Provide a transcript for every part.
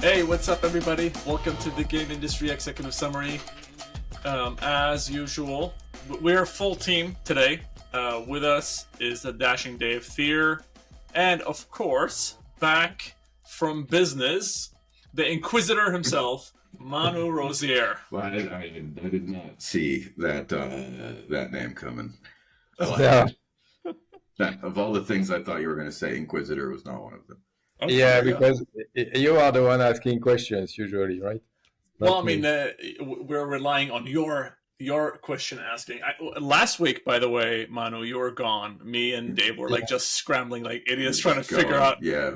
Hey, what's up, everybody? Welcome to the Game Industry Executive Summary. As usual, we're a full team today. With us is the dashing Dave Thier, and of course, back from business, the Inquisitor himself, Manu Rosier. Well, I did not see that name coming. Yeah. Of all the things I thought you were going to say, Inquisitor was not one of them. Okay, Yeah, because you are the one asking questions usually, right? Well, Not I mean, me. we're relying on your question asking. Last week, by the way, Manu, you were gone. Me and Dave were like just scrambling like idiots trying to figure out. Yeah,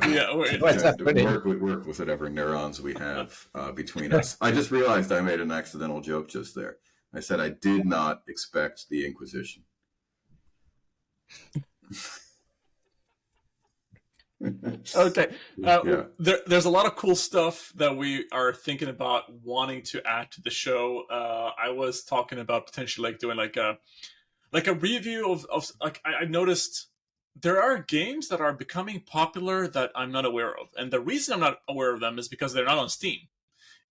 What's happening? work with whatever neurons we have between us. I just realized I made an accidental joke just there. I said I did not expect the Inquisition. Okay. Yeah. There's a lot of cool stuff that we are thinking about wanting to add to the show. I was talking about potentially like doing like a review of like I noticed there are games that are becoming popular that I'm not aware of, and the reason I'm not aware of them is because they're not on Steam.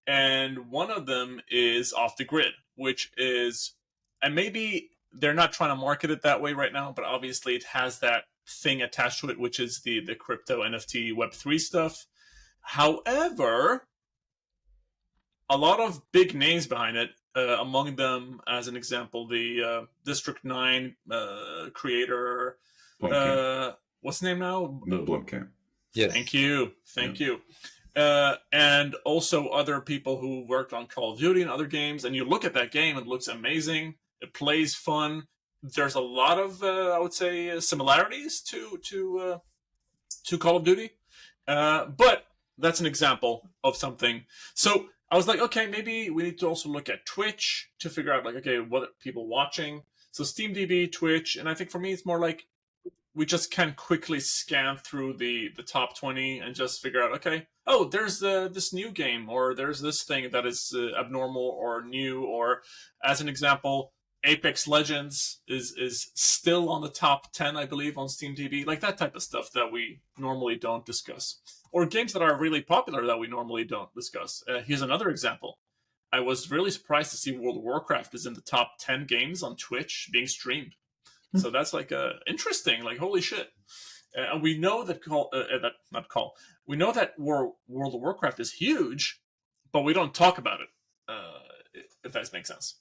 And one of them is Off the Grid, which is, and maybe they're not trying to market it that way right now, but obviously it has that thing attached to it, which is the crypto NFT Web3 stuff. However, a lot of big names behind it, among them, as an example, the District 9 creator, what's his name now? No Blumkamp. Yes. Thank you. And also other people who worked on Call of Duty and other games. And you look at that game, it looks amazing. It plays fun. There's a lot of, I would say, similarities to Call of Duty. But that's an example of something. So I was like, okay, maybe we need to also look at Twitch to figure out, like, okay, what are people watching? So SteamDB, Twitch, and I think for me it's more like we just can quickly scan through the top 20 and just figure out, okay, oh, there's this new game, or there's this thing that is abnormal or new, or as an example, Apex Legends is still on the top 10, I believe, on SteamDB, like that type of stuff that we normally don't discuss. Or games that are really popular that we normally don't discuss. Here's another example. I was really surprised to see World of Warcraft is in the top 10 games on Twitch being streamed. So that's like interesting, like holy shit. And we know that we know that World of Warcraft is huge, but we don't talk about it, if that makes sense.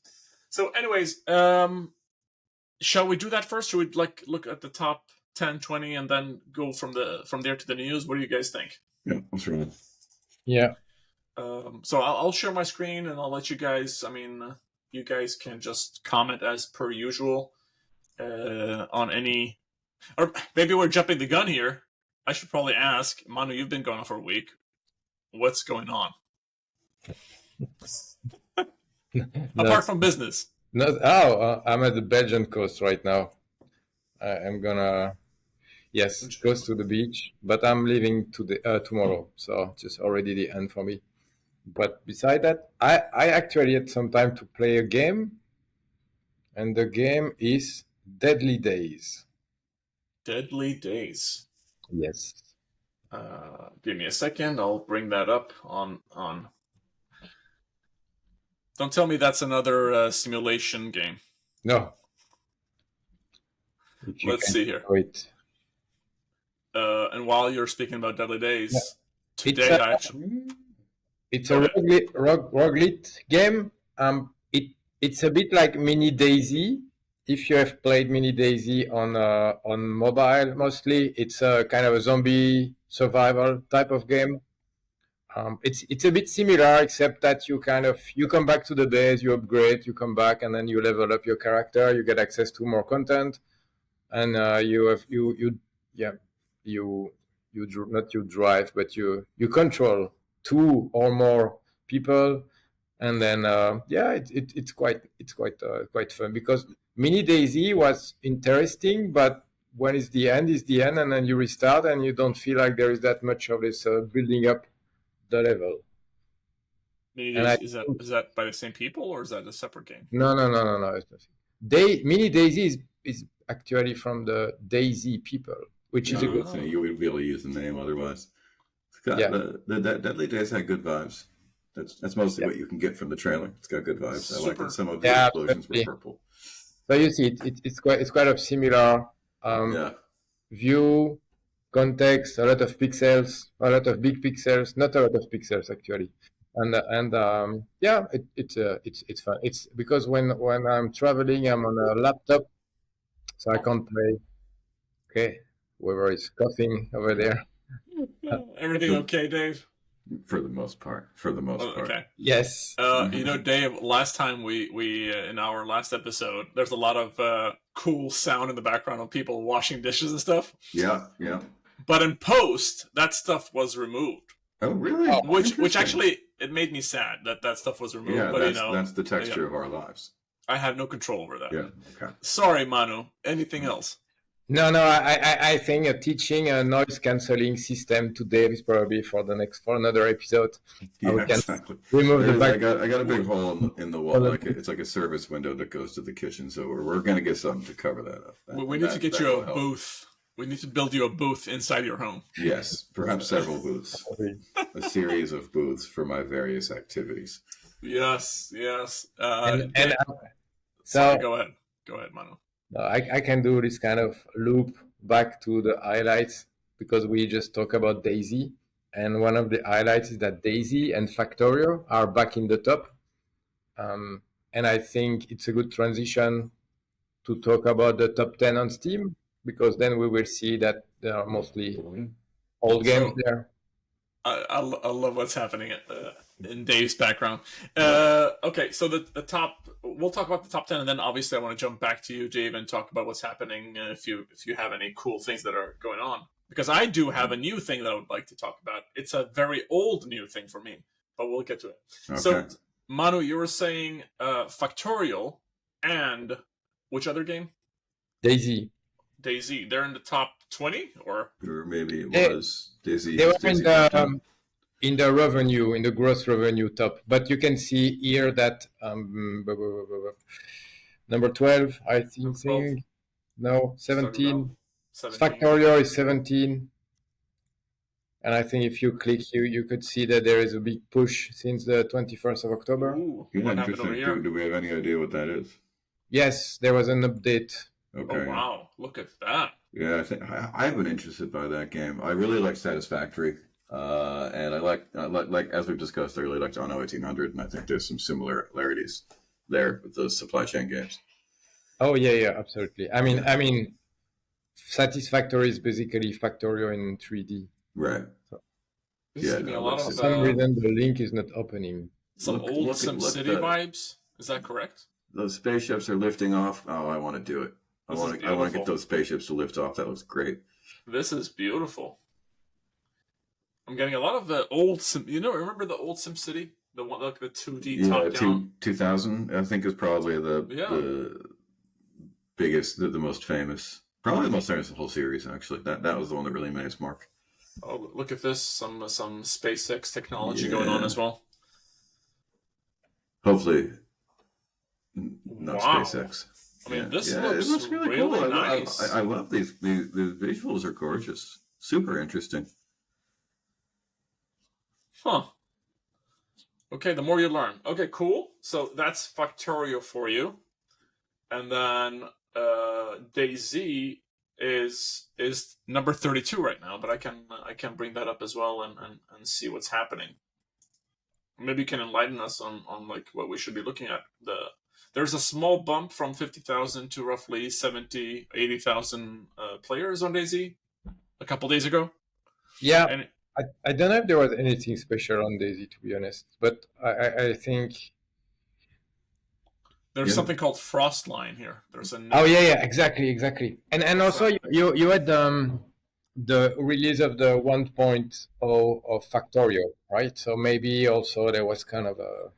So anyways, shall we do that first? Should we like look at the top 10, 20 and then go from there to the news? What do you guys think? Yeah, that's right. Yeah. So I'll share my screen and I'll let you guys, you guys can just comment as per usual on any, or maybe we're jumping the gun here. I should probably ask, Manu, you've been gone for a week. What's going on? Apart from business. I'm at the Belgian coast right now. I'm gonna, close to the beach, but I'm leaving tomorrow, so just already the end for me. But beside that, I actually had some time to play a game, and the game is Deadly Days. Deadly Days. Yes. Give me a second. I'll bring that up on. Don't tell me that's another simulation game. No. Let's see here. Wait. And while you're speaking about Deadly Days, today it's a roguelite game. It's a bit like Mini Daisy. If you have played Mini Daisy on mobile, mostly it's a kind of a zombie survival type of game. It's a bit similar, except that you come back to the base, you upgrade, you come back, and then you level up your character. You get access to more content, and not you drive, but you control 2 or more people, and then it's quite fun, because Mini Daisy was interesting, but when it's the end, and then you restart, and you don't feel like there is that much of this building up the level. Mini Daisy, is that by the same people, or is that a separate game? No. Mini Daisy is actually from the Daisy people, which is a good thing. You would be able to use the name otherwise. Yeah. The Deadly Days had good vibes. That's mostly Yeah. what you can get from the trailer. It's got good vibes. I like Super. that some of the Yeah, explosions were absolutely. purple. So you see, it's quite a similar Yeah. view, context, a lot of pixels, a lot of big pixels, not a lot of pixels actually, and yeah, it's fun. It's because when I'm traveling, I'm on a laptop, so I can't play. Okay, whoever is coughing over there. Everything okay, Dave? For the most part. For the most Oh, part. okay. Yes. You know, Dave, last time we in our last episode, there's a lot of cool sound in the background of people washing dishes and stuff. Yeah. Yeah. But in post, that stuff was removed. Oh, really? Oh, Which Interesting. actually, it made me sad that stuff was removed. Yeah, but you know, that's the texture of our lives. I have no control over that. Yeah. Okay. Sorry, Manu. Anything else? No, I think teaching a noise cancelling system to Dave is probably for another episode. Yeah, We can exactly. remove the I back. got a big hole in the wall. Like it's like a service window that goes to the kitchen. So we're gonna get something to cover that up. We need to get you a booth. We need to build you a booth inside your home. Yes, perhaps several booths. A series of booths for my various activities. Yes. And Sorry, so go ahead, Manu. I can do this kind of loop back to the highlights because we just talk about Daisy, and one of the highlights is that Daisy and Factorio are back in the top, and I think it's a good transition to talk about the top 10 on Steam, because then we will see that there are mostly old games there. I love what's happening in Dave's background. Okay, so the top. We'll talk about the top 10, and then obviously I want to jump back to you, Dave, and talk about what's happening. If you have any cool things that are going on, because I do have a new thing that I would like to talk about. It's a very old new thing for me, but we'll get to it. Okay. So, Manu, you were saying Factorial and which other game? Daisy. They're in the top 20, or maybe it was Dizzy. They were in the revenue, in the gross revenue top, but you can see here that number 12, I think. 12. No, 17. 17. Factorio is 17. And I think if you click here, you could see that there is a big push since the 21st of October. Ooh, Yeah, what happened over interesting. here? Do we have any idea what that is? Yes, there was an update. Okay. Oh wow! Look at that. Yeah, I think I've been interested by that game. I really like Satisfactory, and I like as we've discussed, I really liked Anno 1800, and I think there's some similarities there with those supply chain games. Oh yeah, absolutely. I mean, Satisfactory is basically Factorio in 3D. Right. This is giving a lot For of some reason, the link is not opening. some Look- old look- SimCity look, vibes. Is that correct? Those spaceships are lifting off. Oh, I want to do it. I This want is to get beautiful. those spaceships to lift off. That looks great. This is beautiful. I'm getting a lot of the old Sim. Remember the old SimCity, the one like the 2D top down. 2000 I think is probably the biggest, the most famous, probably the most famous of the whole series. Actually, that was the one that really made its mark. Oh, look at this! Some SpaceX technology going on as well. Hopefully, not Wow. SpaceX. I mean, this it looks really, really cool. nice. I love these. The visuals are gorgeous. Super interesting. Huh. Okay, the more you learn. Okay, cool. So that's Factorio for you. And then DayZ is number 32 right now, but I can bring that up as well and see what's happening. Maybe you can enlighten us on like what we should be looking at. There's a small bump from 50,000 to roughly 70, 80,000 players on DayZ a couple days ago. Yeah. And I don't know if there was anything special on Daisy, to be honest, but I think there's something called Frostline here. There's a oh yeah, exactly. And also you had the release of the 1.0 of Factorio, right? So maybe also there was kind of a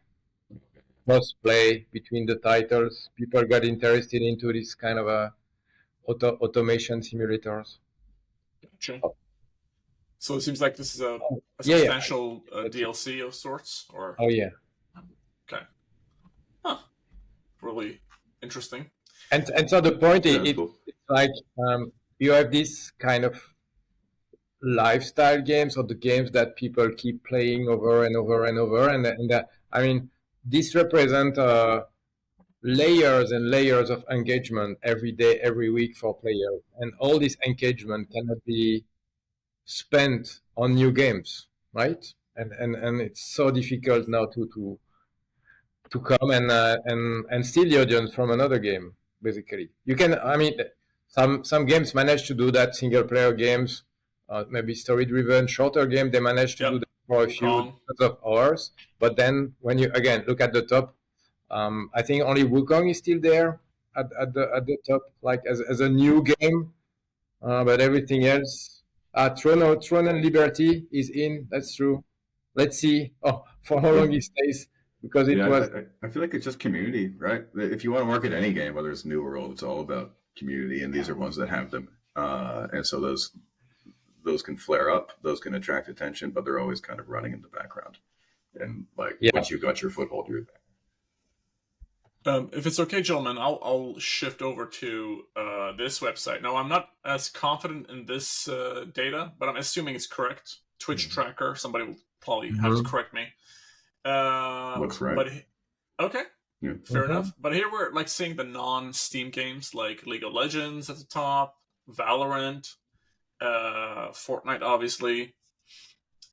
cross-play between the titles. People got interested into this kind of a automation simulators. Gotcha. So it seems like this is a Yeah, substantial DLC of sorts, or Oh yeah. okay, huh? Really interesting. And so the point Yeah, is cool. it's like you have this kind of lifestyle games, or the games that people keep playing over and over and over. And I mean, this represents layers and layers of engagement every day, every week for players. And all this engagement cannot be spent on new games, right? And it's so difficult now to come and steal the audience from another game. Basically, you can. I mean, some games manage to do that. Single player games, maybe story driven, shorter game, they manage to do that for a few of hours. But then when you again look at the top, I think only Wukong is still there at the top, like as a new game. But everything else, Throne and Liberty is in. That's true. Let's see. Oh, for how long he stays, because it was. I feel like it's just community, right? If you want to market any game, whether it's new or old, it's all about community, and these are ones that have them. And so those can flare up, those can attract attention, but they're always kind of running in the background. And once you've got your foothold, you're there. If it's okay, gentlemen, I'll shift over to this website. Now, I'm not as confident in this data, but I'm assuming it's correct. Twitch tracker. Somebody will probably have to correct me. Looks right. But okay, fair enough. But here we're like seeing the non-Steam games like League of Legends at the top, Valorant, Fortnite, obviously.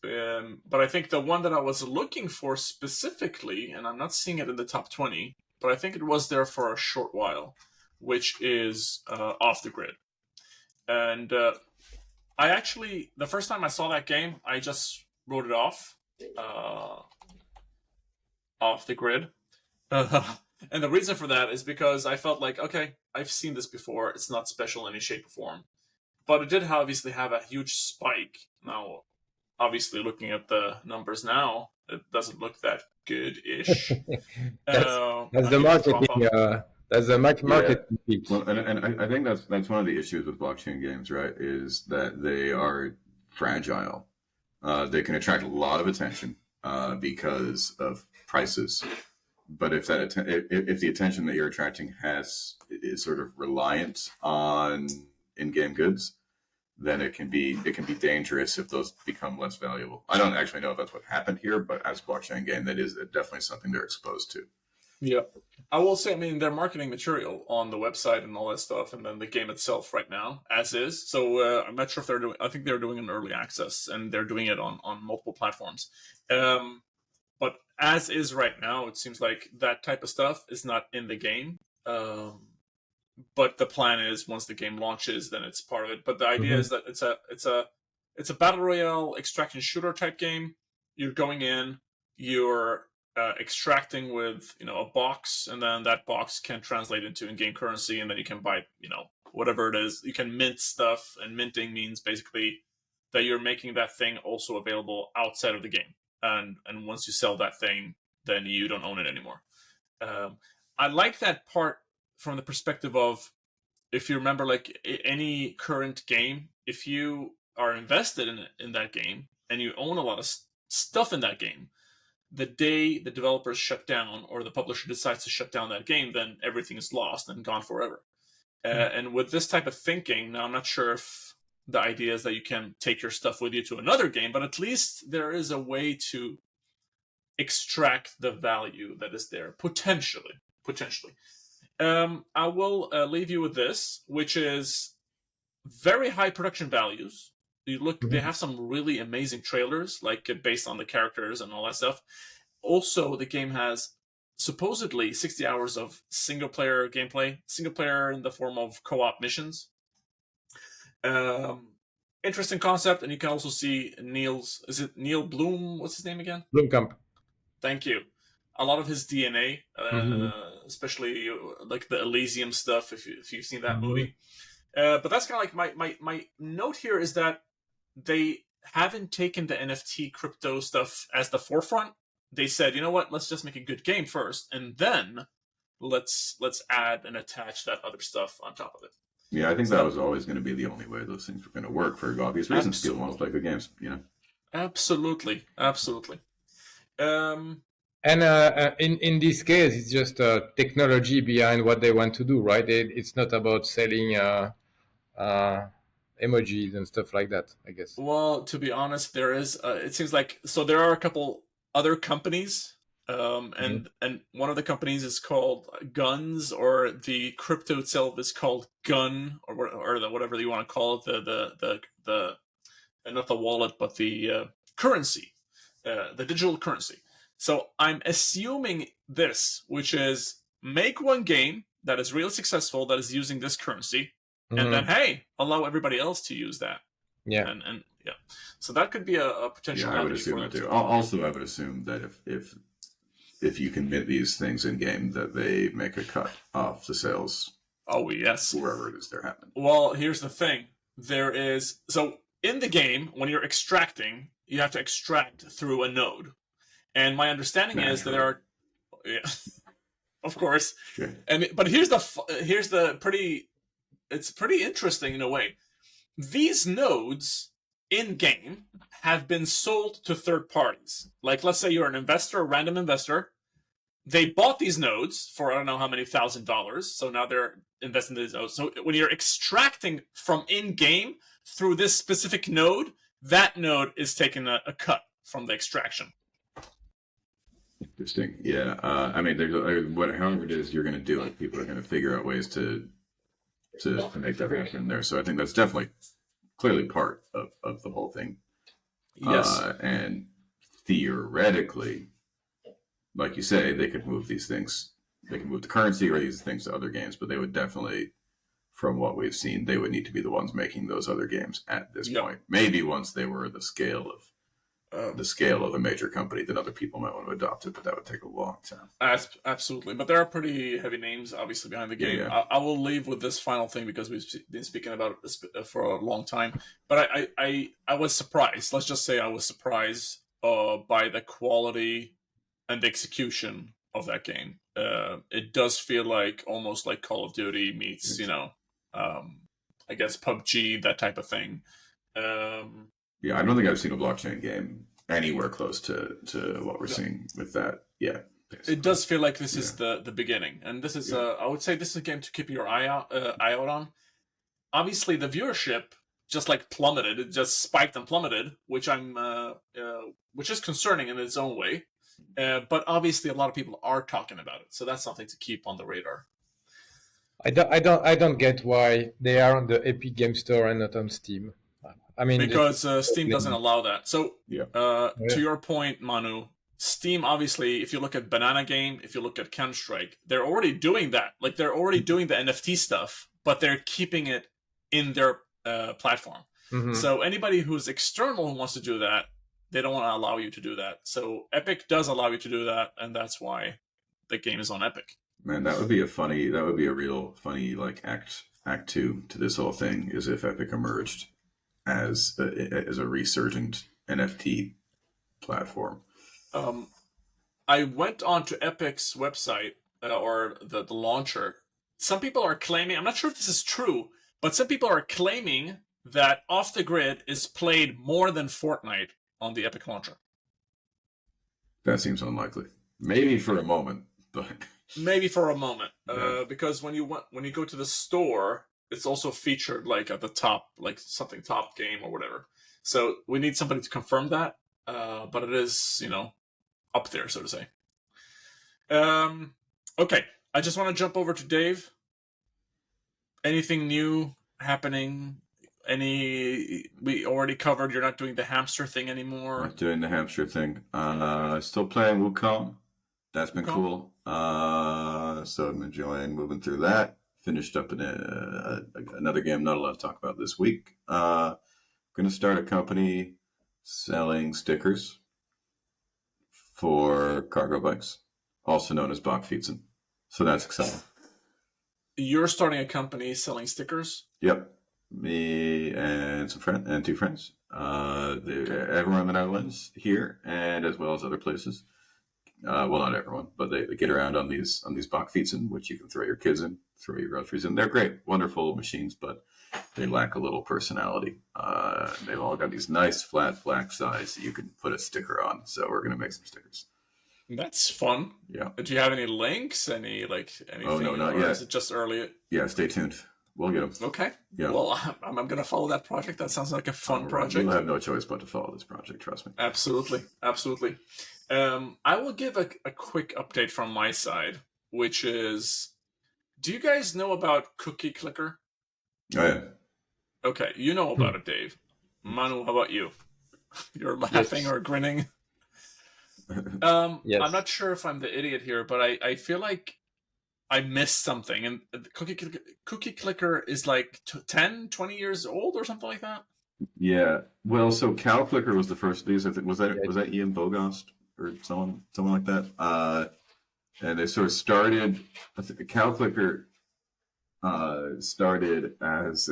But I think the one that I was looking for specifically, and I'm not seeing it in the top 20, but I think it was there for a short while, which is Off the Grid. And I actually, the first time I saw that game, I just wrote it off. Off the Grid. And the reason for that is because I felt like, okay, I've seen this before. It's not special in any shape or form. But it did obviously have a huge spike. Now, obviously, looking at the numbers now, it doesn't look that good-ish. That's the marketing. That's the marketing piece. Well, and I think that's one of the issues with blockchain games, right? Is that they are fragile. They can attract a lot of attention because of prices. But if the attention that you're attracting is sort of reliant on in-game goods, then it can be dangerous if those become less valuable. I don't actually know if that's what happened here, but as a blockchain game, that is definitely something they're exposed to. Yeah. I will say, I mean, their marketing material on the website and all that stuff, and then the game itself right now, as is. So I'm not sure if they're doing, I think they're doing an early access, and they're doing it on multiple platforms. But as is right now, it seems like that type of stuff is not in the game. But the plan is once the game launches, then it's part of it. But the idea is that it's a battle royale extraction shooter type game. You're going in, you're extracting with a box, and then that box can translate into in-game currency, and then you can buy whatever it is. You can mint stuff, and minting means basically that you're making that thing also available outside of the game. And once you sell that thing, then you don't own it anymore. I like that part from the perspective of, if you remember, like any current game, if you are invested in that game and you own a lot of stuff in that game, the day the developers shut down or the publisher decides to shut down that game, then everything is lost and gone forever. And with this type of thinking, now I'm not sure if the idea is that you can take your stuff with you to another game, but at least there is a way to extract the value that is there, potentially. I will leave you with this, which is very high production values. You look, they have some really amazing trailers, like based on the characters and all that stuff. Also, the game has supposedly 60 hours of single-player gameplay, single-player in the form of co-op missions. Interesting concept, and you can also see is it Neil Bloom? What's his name again? Blomkamp. Thank you. A lot of his DNA, especially like the Elysium stuff, if you've seen that movie. But that's kind of like my note here is that they haven't taken the NFT crypto stuff as the forefront. They said, you know what, let's just make a good game first, and then let's add and attach that other stuff on top of it. Yeah, I think that was always going to be the only way those things were going to work for obvious reasons. People want to play good games, Absolutely. And in this case, it's just technology behind what they want to do, right? It's not about selling emojis and stuff like that, I guess. Well, to be honest, there is. It seems like so there are a couple other companies, and one of the companies is called Guns, or the crypto itself is called Gun, or whatever you want to call it. The not the wallet, but the currency, the digital currency. So I'm assuming this, which is make one game that is really successful that is using this currency, and then hey, allow everybody else to use that. Yeah. And yeah, so that could be a potential. Yeah, I would assume that too. Also, I would assume that if you can mint these things in game, that they make a cut off the sales. Oh yes, wherever it is they're happening. Well, here's the thing: there is in the game when you're extracting, you have to extract through a node, and my understanding is that there are, of course, sure. But here's the pretty. It's pretty interesting in a way. These nodes in game have been sold to third parties. Like, let's say you're an investor, a random investor. They bought these nodes for I don't know how many $1,000. So now they're investing in these nodes. So when you're extracting from in game through this specific node, that node is taking a cut from the extraction. Interesting. Yeah. I mean, however it is you're going to do it, people are going to figure out ways to make that happen there. So I think that's definitely clearly part of the whole thing. Yes. And theoretically, like you say, they could move these things. They can move the currency or these things to other games, but they would definitely, from what we've seen, they would need to be the ones making those other games at this point. Maybe once they were the scale of a major company, then other people might want to adopt it, but that would take a long time. Absolutely. But there are pretty heavy names, obviously, behind the game. Yeah. I will leave with this final thing because we've been speaking about it for a long time. But I was surprised. Let's just say I was surprised by the quality and the execution of that game. It does feel like almost like Call of Duty meets, I guess PUBG, that type of thing. Yeah, I don't think I've seen a blockchain game anywhere close to what we're seeing with that. Yeah, basically. It does feel like this is the beginning, and this is I would say this is a game to keep your eye out on. Obviously, the viewership just plummeted; it just spiked and plummeted, which is concerning in its own way. But obviously, a lot of people are talking about it, so that's something to keep on the radar. I don't get why they are on the Epic Game Store and not on Steam. I mean, because Steam doesn't allow that. So, to your point, Manu, Steam, obviously, if you look at Banana Game, if you look at Counter-Strike, they're already doing that. Like, they're already doing the NFT stuff, but they're keeping it in their platform. Mm-hmm. So anybody who's external who wants to do that, they don't want to allow you to do that. So Epic does allow you to do that, and that's why the game is on Epic. Man, that would be a real funny, like, act two to this whole thing, is if Epic emerged as a resurgent NFT platform. I went onto Epic's website or the launcher. Some people are claiming, I'm not sure if this is true, but some people are claiming that Off the Grid is played more than Fortnite on the Epic launcher. That seems unlikely. Maybe for a moment, but maybe for a moment, because when you go to the store, it's also featured like at the top, like something top game or whatever. So we need somebody to confirm that, but it is, up there, so to say. Okay, I just want to jump over to Dave. Anything new happening? We already covered you're not doing the hamster thing anymore. Not doing the hamster thing. Still playing Wukong. That's been cool. So I'm enjoying moving through that. Finished up in another game not allowed to talk about this week. Going to start a company selling stickers for cargo bikes, also known as bakfietsen. So that's exciting. You're starting a company selling stickers? Yep. Me and two friends. Everyone in the Netherlands here, and as well as other places. Well, not everyone, but they get around on these bakfietsen, which you can throw your kids in, throw your groceries in. They're great, wonderful machines, but they lack a little personality. They've all got these nice flat black sides that you can put a sticker on. So we're gonna make some stickers. That's fun. Yeah. Do you have any links? Anything? Oh no, not yet. Is it just early? Yeah, stay tuned. We'll get them. Okay. Yeah. Well, I'm going to follow that project. That sounds like a fun project. You'll have no choice but to follow this project. Trust me. Absolutely. Absolutely. I will give a quick update from my side, which is, do you guys know about Cookie Clicker? Oh, yeah. Okay. You know about it, Dave. Manu, how about you? You're laughing or grinning. Yes. I'm not sure if I'm the idiot here, but I feel like I missed something. And Cookie Clicker is like 10, 20 years old or something like that? Yeah. Well, so Cow Clicker was the first of these. I think was that Ian Bogost or someone like that. And they sort of started. I think the Cow Clicker started as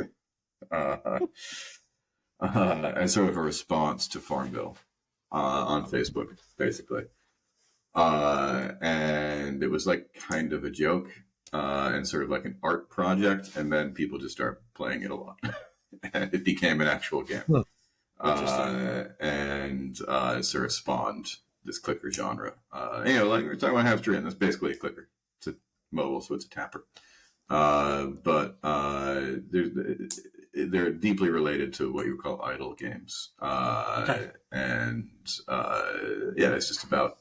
sort of a response to Farmville on Facebook, basically. And it was like kind of a joke and sort of like an art project, and then people just started playing it a lot. And it became an actual game. And it sort of spawned this clicker genre. Like we're talking about Hamster Inn, that's basically a clicker. It's a mobile, so it's a tapper. But they're deeply related to what you would call idle games. And it's just about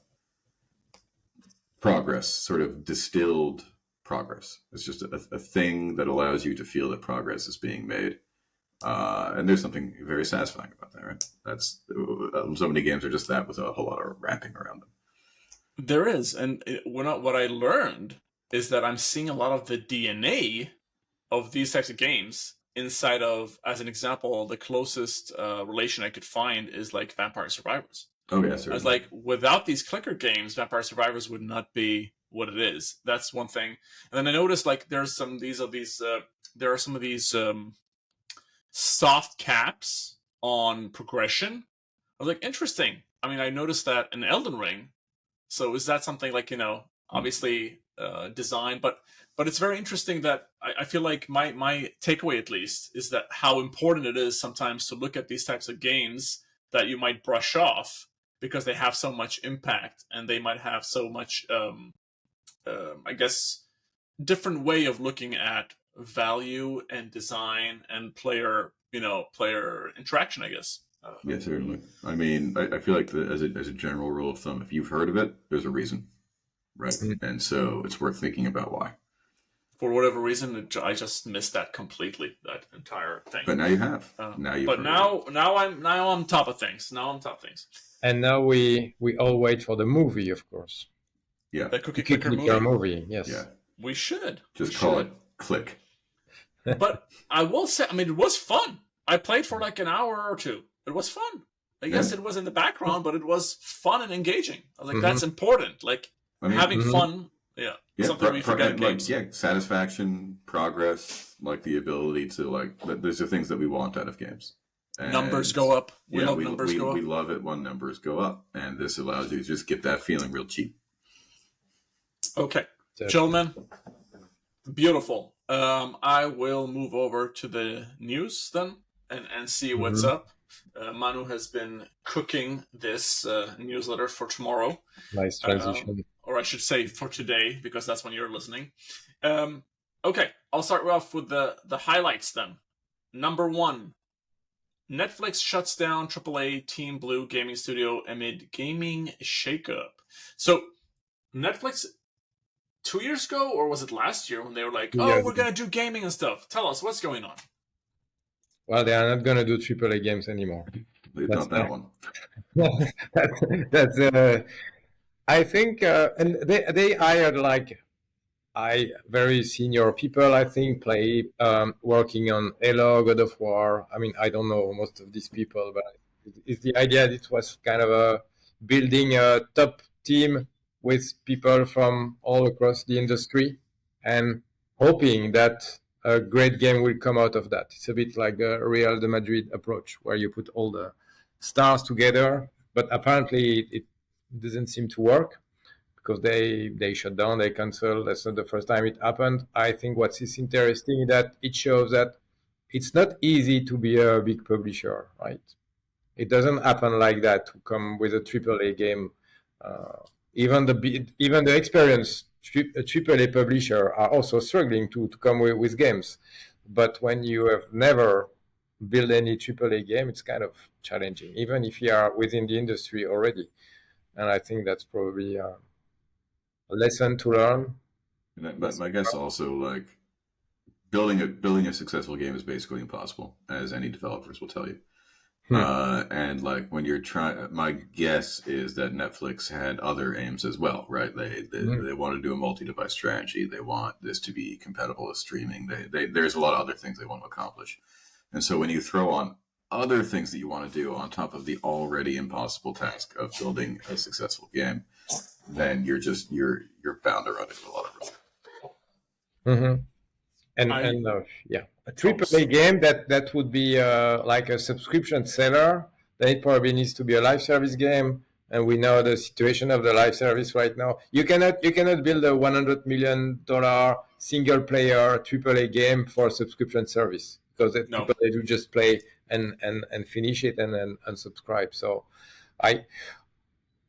progress, sort of distilled progress. It's just a thing that allows you to feel that progress is being made. And there's something very satisfying about that, right? That's so many games are just that with a whole lot of wrapping around them. There is, and what I learned is that I'm seeing a lot of the DNA of these types of games inside of, as an example, the closest relation I could find is like Vampire Survivors. Oh yeah, certainly. I was like, without these clicker games, Vampire Survivors would not be what it is. That's one thing. And then I noticed like there are some of these soft caps on progression. I was like, interesting. I mean, I noticed that in Elden Ring. So is that something like, obviously designed, but it's very interesting that I feel like my takeaway at least is that how important it is sometimes to look at these types of games that you might brush off because they have so much impact and they might have so much, I guess, different way of looking at value and design and player interaction, I guess. Yeah, certainly. I mean, I feel like as a general rule of thumb, if you've heard of it, there's a reason, right? Mm-hmm. And so it's worth thinking about why. For whatever reason, I just missed that completely, that entire thing. But now you have. Now I'm on top of things. And now we all wait for the movie, of course. Yeah, the Cookie Clicker movie. Yes. Yeah, we should call it Click. But I will say, I mean, it was fun. I played for like an hour or two. It was fun. I guess it was in the background, but it was fun and engaging. I was like, that's important. Like having fun. Yeah. Something we forget in games. Satisfaction, progress, like the ability to those are things that we want out of games. And numbers go up. We love numbers go up. We love it when numbers go up, and this allows you to just get that feeling real cheap. Okay, gentlemen, beautiful. I will move over to the news then and see what's up. Manu has been cooking this newsletter for tomorrow. Nice transition. Or I should say for today, because that's when you're listening. Okay, I'll start off with the highlights then. Number 1, Netflix shuts down AAA Team Blue gaming studio amid gaming shakeup. So, Netflix, 2 years ago, or was it last year when they were like, we're going to do gaming and stuff. Tell us, what's going on? Well, they are not going to do AAA games anymore. They've done that one. that's I think, and they hired very senior people, I think, working on Halo, God of War. I mean, I don't know most of these people, but it's the idea that it was kind of building a top team with people from all across the industry and hoping that a great game will come out of that. It's a bit like the Real de Madrid approach, where you put all the stars together, but apparently it doesn't seem to work because they shut down, they canceled. That's not the first time it happened. I think what is interesting is that it shows that it's not easy to be a big publisher, right? It doesn't happen like that to come with a AAA game. Even the experienced AAA publisher are also struggling to come with games. But when you have never built any AAA game, it's kind of challenging, even if you are within the industry already. And I think that's probably a lesson to learn. But I guess also like building a successful game is basically impossible, as any developers will tell you. And like when you're trying, my guess is that Netflix had other aims as well, right? They want to do a multi-device strategy. They want this to be compatible with streaming. There's a lot of other things they want to accomplish. And so when you throw on other things that you want to do on top of the already impossible task of building a successful game, then you're bound to run into a lot of risk. Mm-hmm. Yeah, a AAA game that would be like a subscription seller. Then it probably needs to be a live service game, and we know the situation of the live service right now. You cannot build a $100 million single player AAA game for a subscription service, because people they do just play and finish it and then unsubscribe. So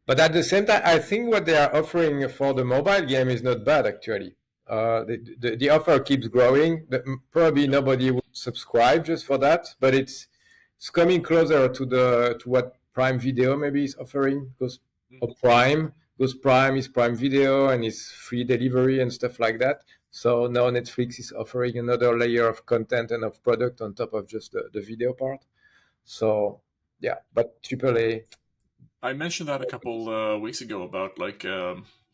but at the same time, I think what they are offering for the mobile game is not bad actually. The offer keeps growing. Probably nobody would subscribe just for that, but it's coming closer to what Prime Video maybe is offering, because Prime is Prime Video and it's free delivery and stuff like that. So now Netflix is offering another layer of content and of product on top of just the video part. So yeah, but AAA. I mentioned that a couple weeks ago about like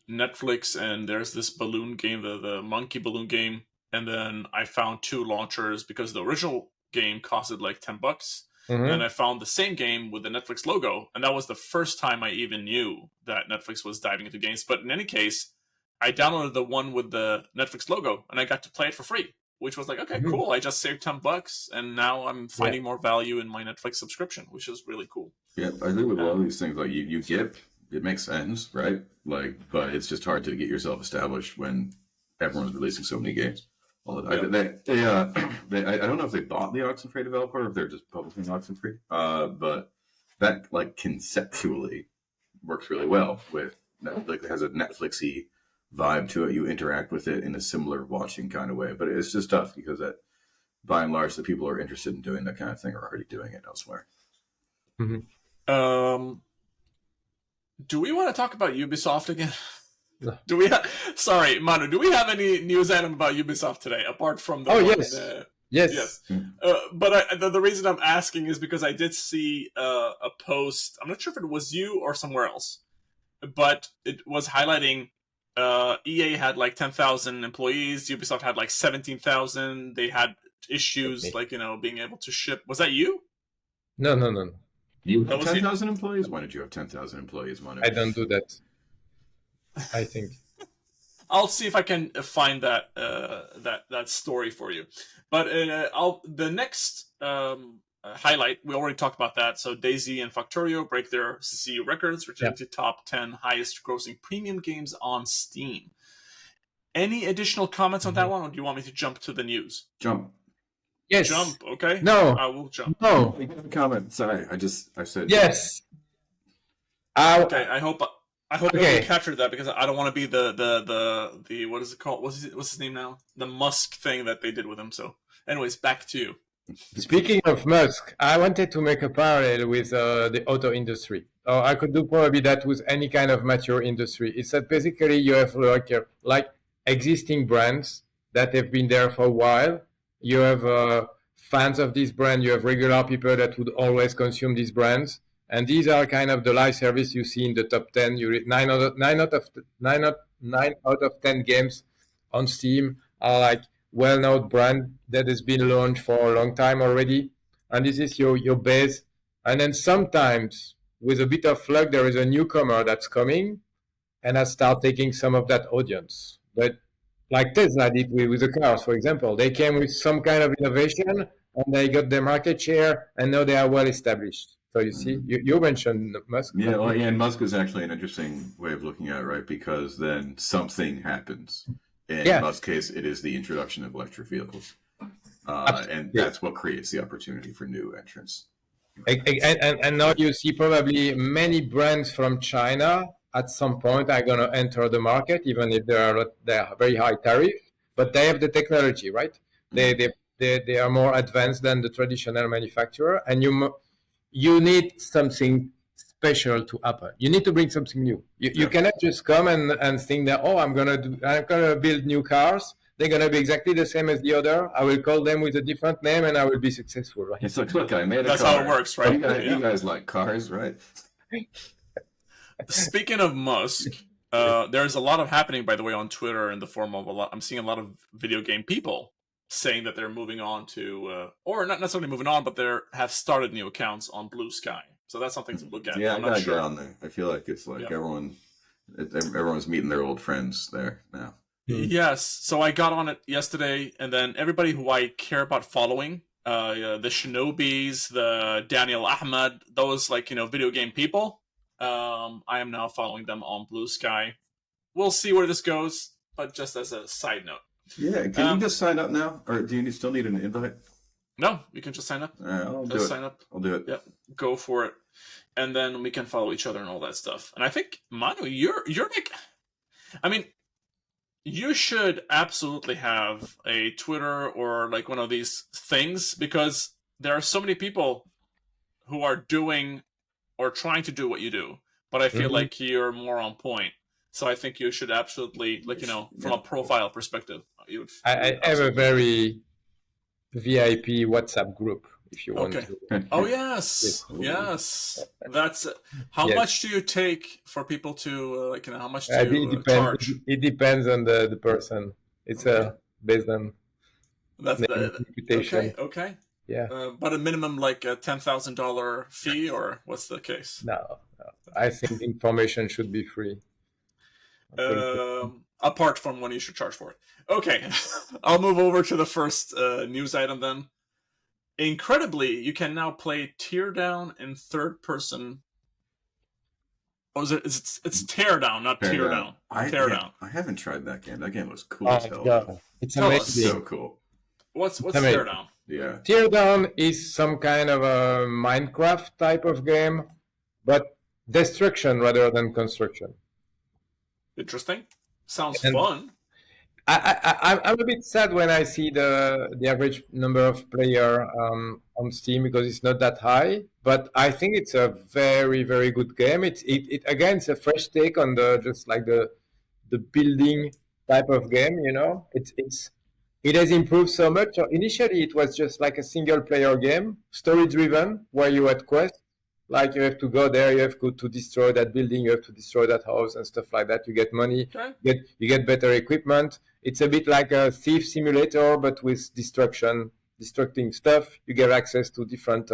Netflix, and there's this balloon game, the monkey balloon game, and then I found two launchers because the original game costed like $10, and I found the same game with the Netflix logo, and that was the first time I even knew that Netflix was diving into games. But in any case, I downloaded the one with the Netflix logo, and I got to play it for free, which was like, okay, cool. I just saved $10, and now I'm finding more value in my Netflix subscription, which is really cool. Yeah, I think with a lot of these things, like you get, it makes sense, right? Like, but it's just hard to get yourself established when everyone's releasing so many games. I don't know if they bought the Oxenfree developer or if they're just publishing Oxenfree. But that like conceptually works really well with Netflix. It has a Netflixy vibe to it. You interact with it in a similar watching kind of way, but it's just tough because that, by and large, the people who are interested in doing that kind of thing are already doing it elsewhere. Do we want to talk about Ubisoft again? No. Sorry, Manu, do we have any news item about Ubisoft today, apart from the Yes. But the reason I'm asking is because I did see a post, I'm not sure if it was you or somewhere else, but it was highlighting EA had like 10,000 employees, Ubisoft had like 17,000, they had issues like, being able to ship. Was that you? No. You have 10,000 employees? Why did you have 10,000 employees, Manu? I don't do that. I think I'll see if I can find that that story for you. But the next highlight, we already talked about that. So DayZ and Factorio break their CCU records, returning to top 10 highest grossing premium games on Steam. Any additional comments on that one, or do you want me to jump to the news? Jump. Yes. Jump, okay? No. I will jump. No. Comment. Sorry, I said yes. Okay, I hope we captured that, because I don't want to be the what is it called? What's his name now? The Musk thing that they did with him. So, anyways, back to you. Speaking of Musk, I wanted to make a parallel with the auto industry. I could do probably that with any kind of mature industry. It's that basically you have like existing brands that have been there for a while. You have fans of this brand. You have regular people that would always consume these brands. And these are kind of the live service you see in the top 10. You read 9 out of 10 games on Steam are like well-known brand that has been launched for a long time already. And this is your base. And then sometimes, with a bit of luck, there is a newcomer that's coming and that start taking some of that audience. But like Tesla did with the cars, for example. They came with some kind of innovation and they got their market share, and now they are well established. So you see, you mentioned Musk. Yeah, and Musk is actually an interesting way of looking at it, right? Because then something happens. In Musk's case, it is the introduction of electric vehicles. And that's what creates the opportunity for new entrants. And now you see probably many brands from China at some point are going to enter the market, even if they are very high tariff, but they have the technology, right? They they are more advanced than the traditional manufacturer, and you need something special to happen. You need to bring something new. You cannot just come and think that, oh, I'm gonna build new cars. They're gonna be exactly the same as the other. I will call them with a different name, and I will be successful. Right? It's like, look, I made a That's car. how it works, right? You guys like cars, right? Speaking of Musk, there's a lot of happening, by the way, on Twitter in the form of I'm seeing a lot of video game people saying that they're moving on to, or not necessarily moving on, but they have started new accounts on Blue Sky. So that's something to look at. Yeah, I'm I not gotta sure. get on there. I feel like it's like everyone's meeting their old friends there now. Yes. So I got on it yesterday, and then everybody who I care about following, the Shinobis, the Daniel Ahmad, those video game people, I am now following them on Blue Sky. We'll see where this goes, but just as a side note. Yeah, can you just sign up now, or do you still need an invite? No, you can just sign up. I'll do it. Sign up. I'll do it. Yep, go for it, and then we can follow each other and all that stuff. And I think Manu, you're like, I mean, you should absolutely have a Twitter or like one of these things, because there are so many people who are doing or trying to do what you do, but I feel like you're more on point. So I think you should absolutely, from a profile perspective, I have a very VIP WhatsApp group if you want to. Oh yes. That's how much do you take for people to how much do you charge? It depends on the person. It's based on reputation. Okay. Yeah. But a minimum like a $10,000 fee, or what's the case? No. I think information should be free. Apart from when you should charge for it. Okay, I'll move over to the first news item then. Incredibly, you can now play Teardown in third person. Oh, it's Teardown, not Teardown. Teardown. I haven't tried that game. That game was cool as hell. Yeah. It's amazing. So cool. What's Teardown? Yeah. Teardown is some kind of a Minecraft type of game, but destruction rather than construction. Interesting. Sounds fun. I'm a bit sad when I see the average number of player on Steam, because it's not that high. But I think it's a very, very good game. It again, it's a fresh take on the building type of game. It has improved so much. So initially, it was just like a single player game, story driven, where you had quests. Like you have to go there, you have to destroy that building, you have to destroy that house and stuff like that. You get money, you get better equipment. It's a bit like a thief simulator, but with destructing stuff. You get access to different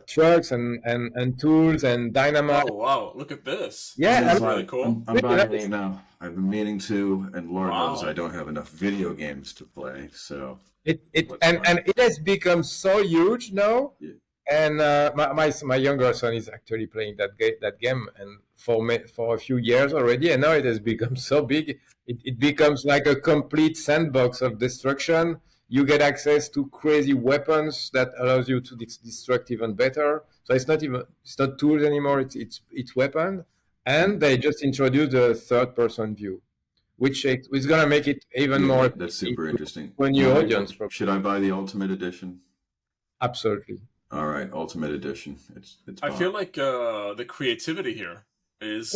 trucks and tools and dynamite. Oh wow! Look at this. Yeah, that's really cool. I'm buying it now. I've been meaning to, and Lord knows I don't have enough video games to play. So it has become so huge now. Yeah. And my younger son is actually playing that game, and for a few years already, and now it has become so big. It becomes like a complete sandbox of destruction. You get access to crazy weapons that allows you to destruct even better. So it's not tools anymore. It's weapon, and they just introduced a third-person view, which is gonna make it even more. That's super interesting. For new audience. Should I buy the Ultimate Edition? Absolutely. All right, Ultimate Edition. It's I feel like the creativity here is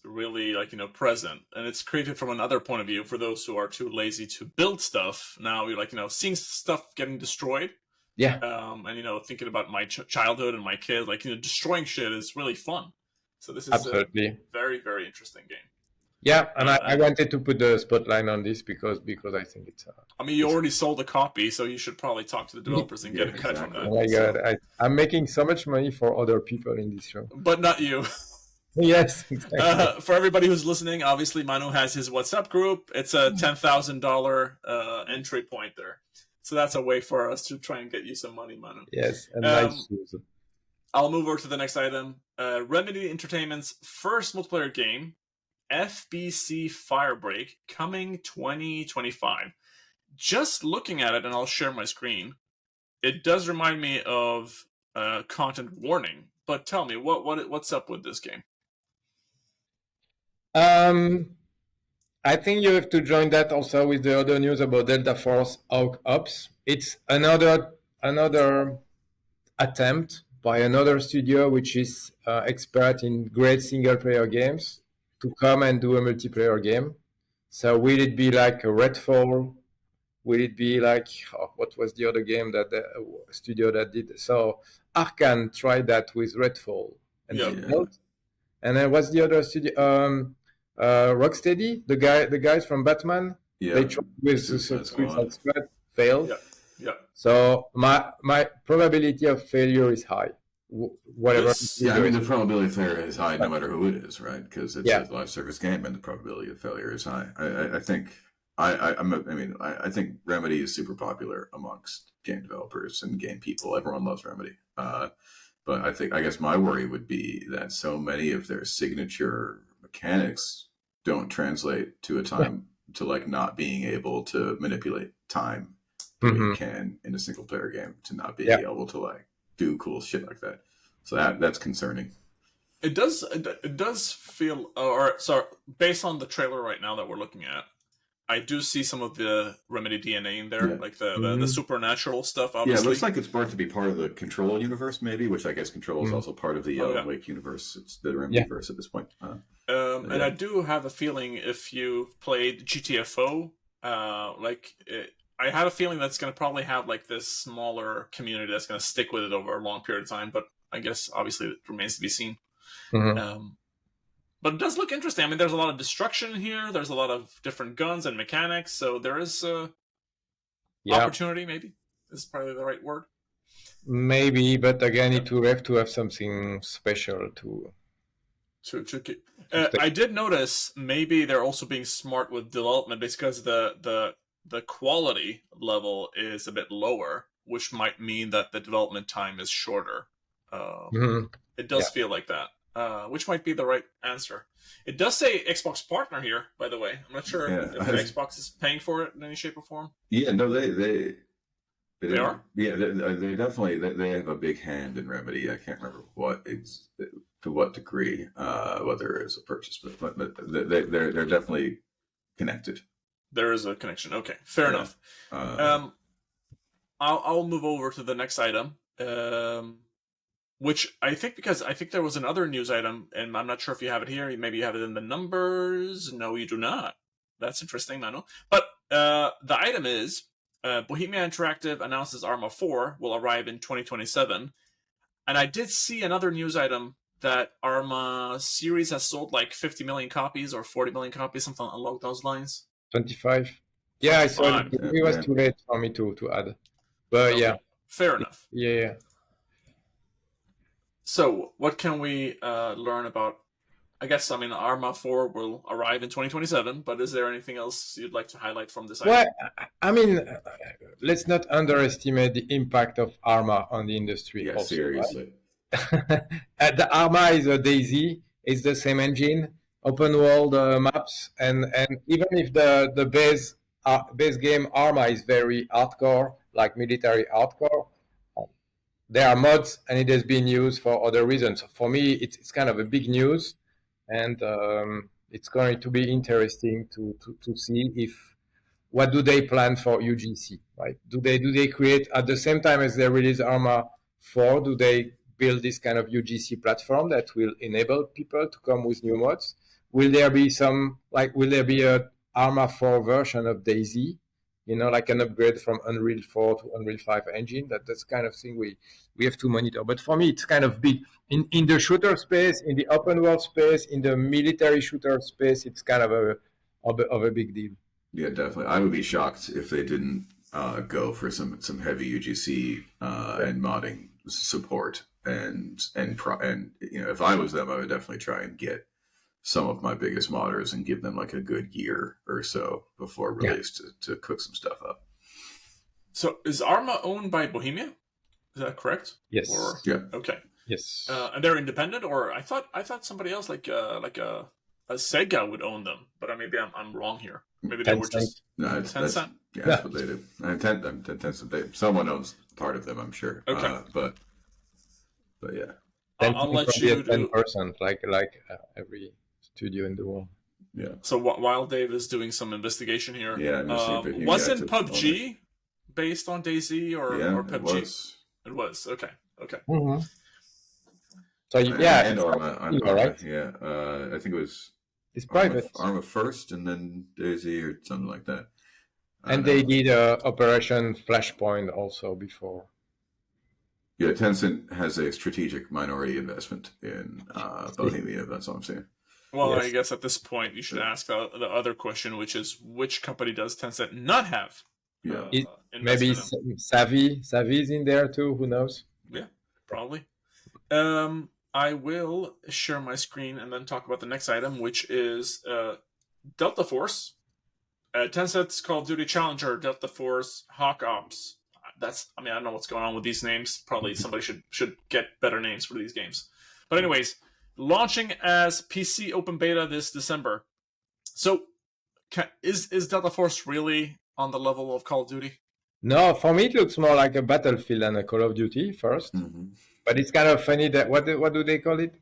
really present, and it's created from another point of view for those who are too lazy to build stuff. Now you're seeing stuff getting destroyed. Yeah. And thinking about my childhood and my kids, destroying shit is really fun. So this is absolutely a very, very interesting game. Yeah, and I wanted to put the spotlight on this because I think it's. You already sold a copy, so you should probably talk to the developers and get a cut from that. Oh my god, I'm making so much money for other people in this show, but not you. Yes, exactly. For everybody who's listening, obviously Manu has his WhatsApp group. It's a $10,000 entry point there, so that's a way for us to try and get you some money, Manu. Yes, and nice. I'll move over to the next item. Remedy Entertainment's first multiplayer game, FBC Firebreak, coming 2025. Just looking at it, and I'll share my screen, it does remind me of Content Warning. But tell me, what's up with this game? I think you have to join that also with the other news about Delta Force Ops. It's another attempt by another studio which is expert in great single player games to come and do a multiplayer game. So will it be like a Redfall? Will it be like what was the other game that the studio that did? So Arkane tried that with Redfall and failed. And then what's the other studio? Rocksteady, the guys from Batman. Yeah. They tried with Suicide Suicide Squad, failed. Yeah. So my probability of failure is high. Whatever. Yeah, I mean the probability of failure is high no matter who it is, right? Because it's Yeah. a live service game, and the probability of failure is high. I think I think Remedy is super popular amongst game developers and game people. Everyone loves Remedy. But I guess my worry would be that so many of their signature mechanics don't translate to a time to like not being able to manipulate time the way you can in a single player game, to not being able to like do cool shit like that. So that's concerning. It does feel, or sorry, based on the trailer right now that we're looking at, I do see some of the Remedy DNA in there, like the supernatural stuff. Obviously, yeah, it looks like it's part to be part of the Control universe, maybe, which I guess Control is also part of the Wake universe. It's the Remedy universe at this point. And I do have a feeling if you played GTFO, I have a feeling that's going to probably have like this smaller community that's going to stick with it over a long period of time. But I guess obviously it remains to be seen. But it does look interesting. I mean, there's a lot of destruction here. There's a lot of different guns and mechanics. So there is opportunity, maybe. Is probably the right word. Maybe, but again, it will have to have something special to I did notice maybe they're also being smart with development because the quality level is a bit lower, which might mean that the development time is shorter. It does feel like that. Which might be the right answer. It does say Xbox partner here, by the way. I'm not sure if Xbox is paying for it in any shape or form. Yeah, no, they are. Yeah, they definitely they have a big hand in Remedy. I can't remember to what degree, whether it's a purchase, but they're definitely connected. There is a connection. Okay, fair enough. I'll move over to the next item. Which I think there was another news item, and I'm not sure if you have it here. Maybe you have it in the numbers. No, you do not. That's interesting, Mano. But the item is Bohemia Interactive announces Arma 4 will arrive in 2027. And I did see another news item that Arma series has sold like 50 million copies or 40 million copies, something along those lines. 25. Yeah, I saw it. It was too late for me to add. But okay. Fair enough. Yeah. So, what can we learn about? I guess, Arma 4 will arrive in 2027, but is there anything else you'd like to highlight from this item? Well, let's not underestimate the impact of Arma on the industry. Yeah, also, seriously. Right? The Arma is a DayZ. It's the same engine, open world maps, and even if the base game Arma is very hardcore, like military hardcore, there are mods, and it has been used for other reasons. For me, it's kind of a big news, and it's going to be interesting to see what do they plan for UGC, right? Do they create at the same time as they release Arma 4? Do they build this kind of UGC platform that will enable people to come with new mods? Will there be a Arma 4 version of DayZ? Like an upgrade from Unreal 4 to Unreal 5 engine. That's kind of thing we have to monitor. But for me, it's kind of big. In the shooter space, in the open world space, in the military shooter space, it's kind of a big deal. Yeah, definitely. I would be shocked if they didn't go for some heavy UGC and modding support. And if I was them, I would definitely try and get some of my biggest modders and give them like a good year or so before release to cook some stuff up. So is Arma owned by Bohemia? Is that correct? Yes. Yeah. Okay. Yes. And they're independent, or I thought somebody else like a Sega would own them, but maybe I'm wrong here. Maybe they were just Tencent. That's what they do. Tencent. Someone owns part of them, I'm sure. Okay. But yeah. I'll let you do 10%, like every studio in the world. Yeah. So while Dave is doing some investigation here, Yeah, I'm just seeing if you wasn't get to PUBG based on DayZ or it PUBG? was. It was. Okay. Okay. Mm-hmm. So And it's Arma, all right. yeah. I think it was It's private, Arma first, and then Daisy or something like that. and they did Operation Flashpoint also before. Yeah, Tencent has a strategic minority investment in Bohemia. That's all I'm saying. Well, Yes. I guess at this point you should ask the other question, which is which company does Tencent not have? Yeah. Maybe investment in? Savvy's in there too. Who knows? Yeah, probably. I will share my screen and then talk about the next item, which is Delta Force. Tencent's Call of Duty Challenger, Delta Force, Hawk Ops. I don't know what's going on with these names. Probably somebody should get better names for these games. But anyways, launching as PC open beta this December. So, is Delta Force really on the level of Call of Duty? No, for me it looks more like a Battlefield than a Call of Duty first. Mm-hmm. But it's kind of funny that what do they call it?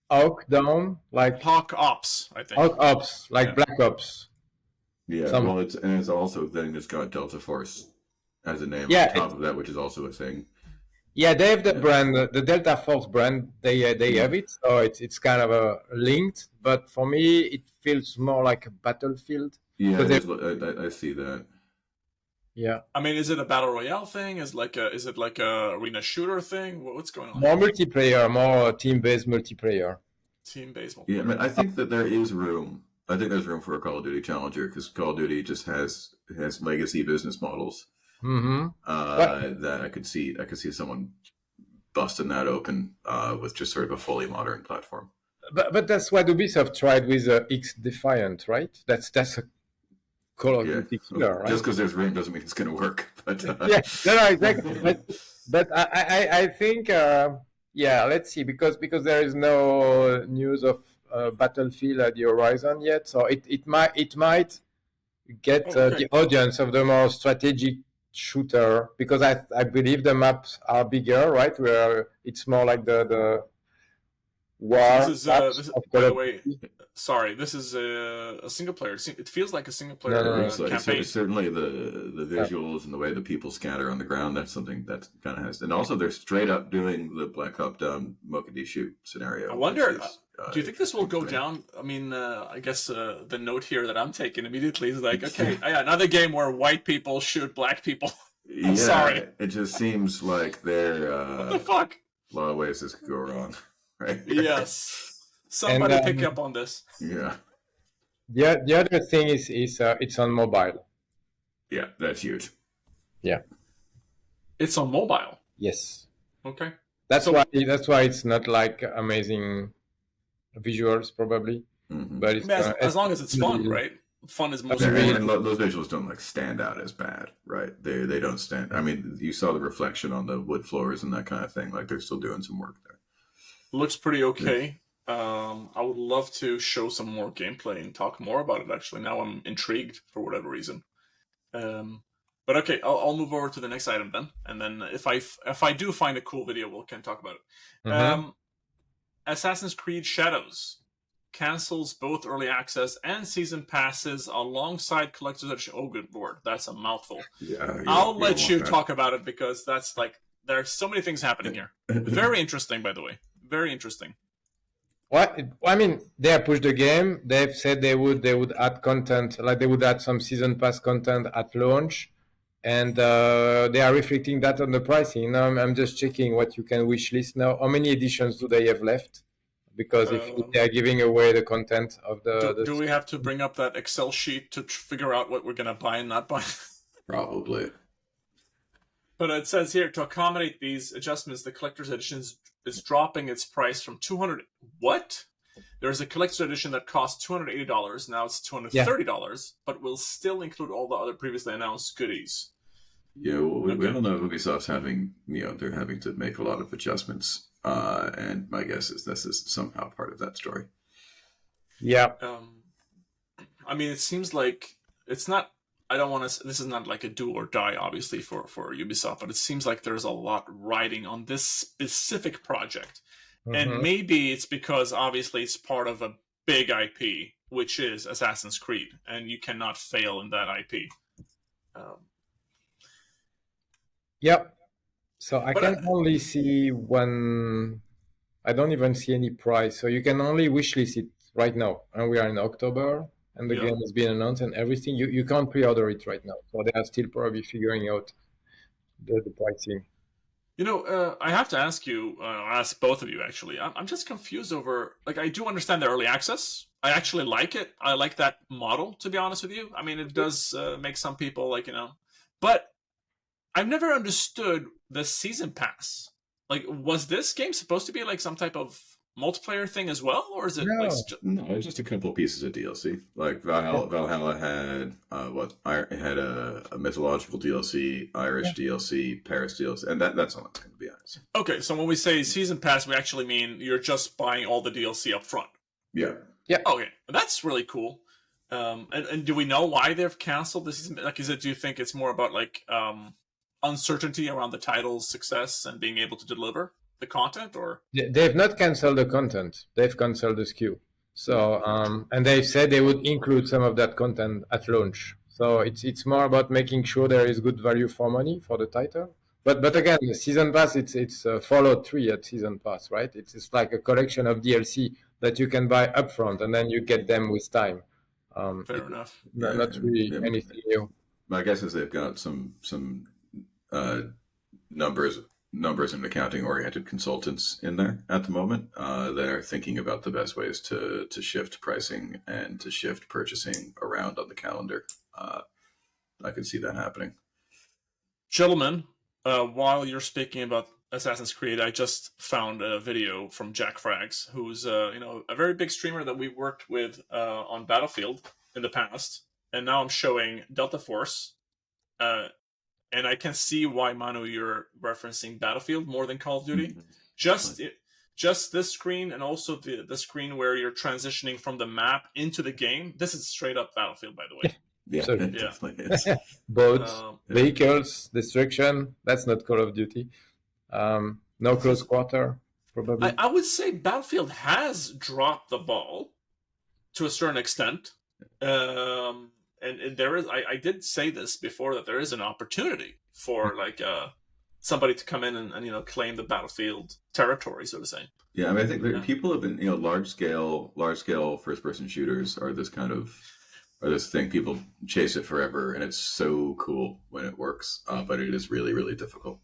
Hawk Down, like Hawk Ops, I think. Hawk Ops, like Yeah. Black Ops. Yeah, well, it's also a thing that's got Delta Force as a name on top of that, which is also a thing. Yeah, they have the brand, the Delta Force brand. They have it, so it's kind of a linked. But for me, it feels more like a Battlefield. Yeah, I see that. Yeah. I mean, is it a battle royale thing? Is it like a arena shooter thing? What's going on? More multiplayer, more team-based multiplayer. Team-based multiplayer. Yeah, I mean, I think that there is room. I think there's room for a Call of Duty Challenger because Call of Duty just has legacy business models that I could see someone busting that open with just sort of a fully modern platform. But that's what Ubisoft tried with X Defiant, right? That's a Call of Duty killer, right? Just because there's room doesn't mean it's going to work. But yeah, no, exactly. but I think let's see because there is no news of Battlefield at the horizon yet, so it might get the audience of the more strategic shooter because I believe the maps are bigger, right? Where it's more like the war. This is by the way. Sorry, this is a single player. It feels like a single player campaign. Certainly the visuals and the way the people scatter on the ground, that's something that kind of has. And also they're straight up doing the Black Ops down Mogadishu scenario. I wonder, do you think this will go down? I mean, I guess the note here that I'm taking immediately is like, okay, another game where white people shoot black people. I'm sorry. It just seems like they're... what the fuck? A lot of ways this could go wrong, right? Yes. Somebody pick up on this. Yeah. The other thing is it's on mobile. Yeah, that's huge. Yeah. It's on mobile. Yes. Okay. That's why it's not like amazing visuals probably, but it's, as long as it's fun, right? Fun is most important. And those visuals don't like stand out as bad, right? They don't stand. I mean, you saw the reflection on the wood floors and that kind of thing. Like they're still doing some work there. Looks pretty okay. Yeah. I would love to show some more gameplay and talk more about it. Actually, now I'm intrigued for whatever reason. But okay, I'll move over to the next item then, and then if I do find a cool video, we can talk about it. Mm-hmm. Assassin's Creed Shadows cancels both early access and season passes alongside collector's edition. Oh, good lord, that's a mouthful. Yeah, I'll let you talk about it because that's like there are so many things happening here. Very interesting, by the way. Very interesting. What I mean, they have pushed the game. They've said they would add content, like they would add some season pass content at launch, and they are reflecting that on the pricing. Now I'm just checking what you can wish list now. How many editions do they have left? Because if they are giving away the content of do we have to bring up that Excel sheet to figure out what we're gonna buy and not buy? Probably. But it says here to accommodate these adjustments, the collector's edition is dropping its price from $200. What? There's a collector's edition that costs $280. Now it's $230, but will still include all the other previously announced goodies. Yeah, well, we don't know. Ubisoft's having, they're having to make a lot of adjustments, and my guess is this is somehow part of that story. Yeah. I mean, it seems like it's not. I don't want to. This is not like a do or die, obviously, for Ubisoft, but it seems like there's a lot riding on this specific project, and maybe it's because obviously it's part of a big IP, which is Assassin's Creed, and you cannot fail in that IP. Yeah. So I But can only see one. I don't even see any price. So you can only wishlist it right now, and we are in October, and the Yeah. game has been announced and everything. You can't pre-order it right now, so they are still probably figuring out the pricing. I have to ask you, ask both of you actually. I'm just confused over, like, I do understand the early access. I actually like it. I like that model, to be honest with you. I mean, it does make some people, like, but I've never understood the season pass. Like, was this game supposed to be like some type of multiplayer thing as well, or is it like? No. No, it's just a couple of pieces of DLC. Like Valhalla had it had a mythological DLC, Irish DLC, Paris DLC, and that's all it's going to be. Honest. Okay, so when we say season pass, we actually mean you're just buying all the DLC up front. Yeah. Yeah. Okay, that's really cool. And do we know why they've canceled the season? Like, do you think it's more about like uncertainty around the title's success and being able to deliver the content, or They've not canceled the content. They've canceled the SKU. So and they've said they would include some of that content at launch. So it's more about making sure there is good value for money for the title. But again, the season pass it's Fallout 3 at season pass, right? It's like a collection of DLC that you can buy upfront and then you get them with time. fair enough? Not really anything new. My guess is they've got some numbers and accounting oriented consultants in there at the moment that are thinking about the best ways to shift pricing and to shift purchasing around on the calendar. I could see that happening. Gentlemen, while you're speaking about Assassin's Creed, I just found a video from Jack Frags, who's a very big streamer that we worked with on Battlefield in the past, and now I'm showing Delta Force. And I can see why, Manu, you're referencing Battlefield more than Call of Duty. Just this screen, and also the screen where you're transitioning from the map into the game. This is straight up Battlefield, by the way. Yeah, So- it definitely is. Boats, vehicles, destruction. That's not Call of Duty. No close quarter, probably. I would say Battlefield has dropped the ball to a certain extent. And there is, I did say this before, that there is an opportunity for like somebody to come in and claim the Battlefield territory, so to say. Yeah, I mean, I think people have been, large scale first person shooters are this thing. People chase it forever, and it's so cool when it works, but it is really, really difficult.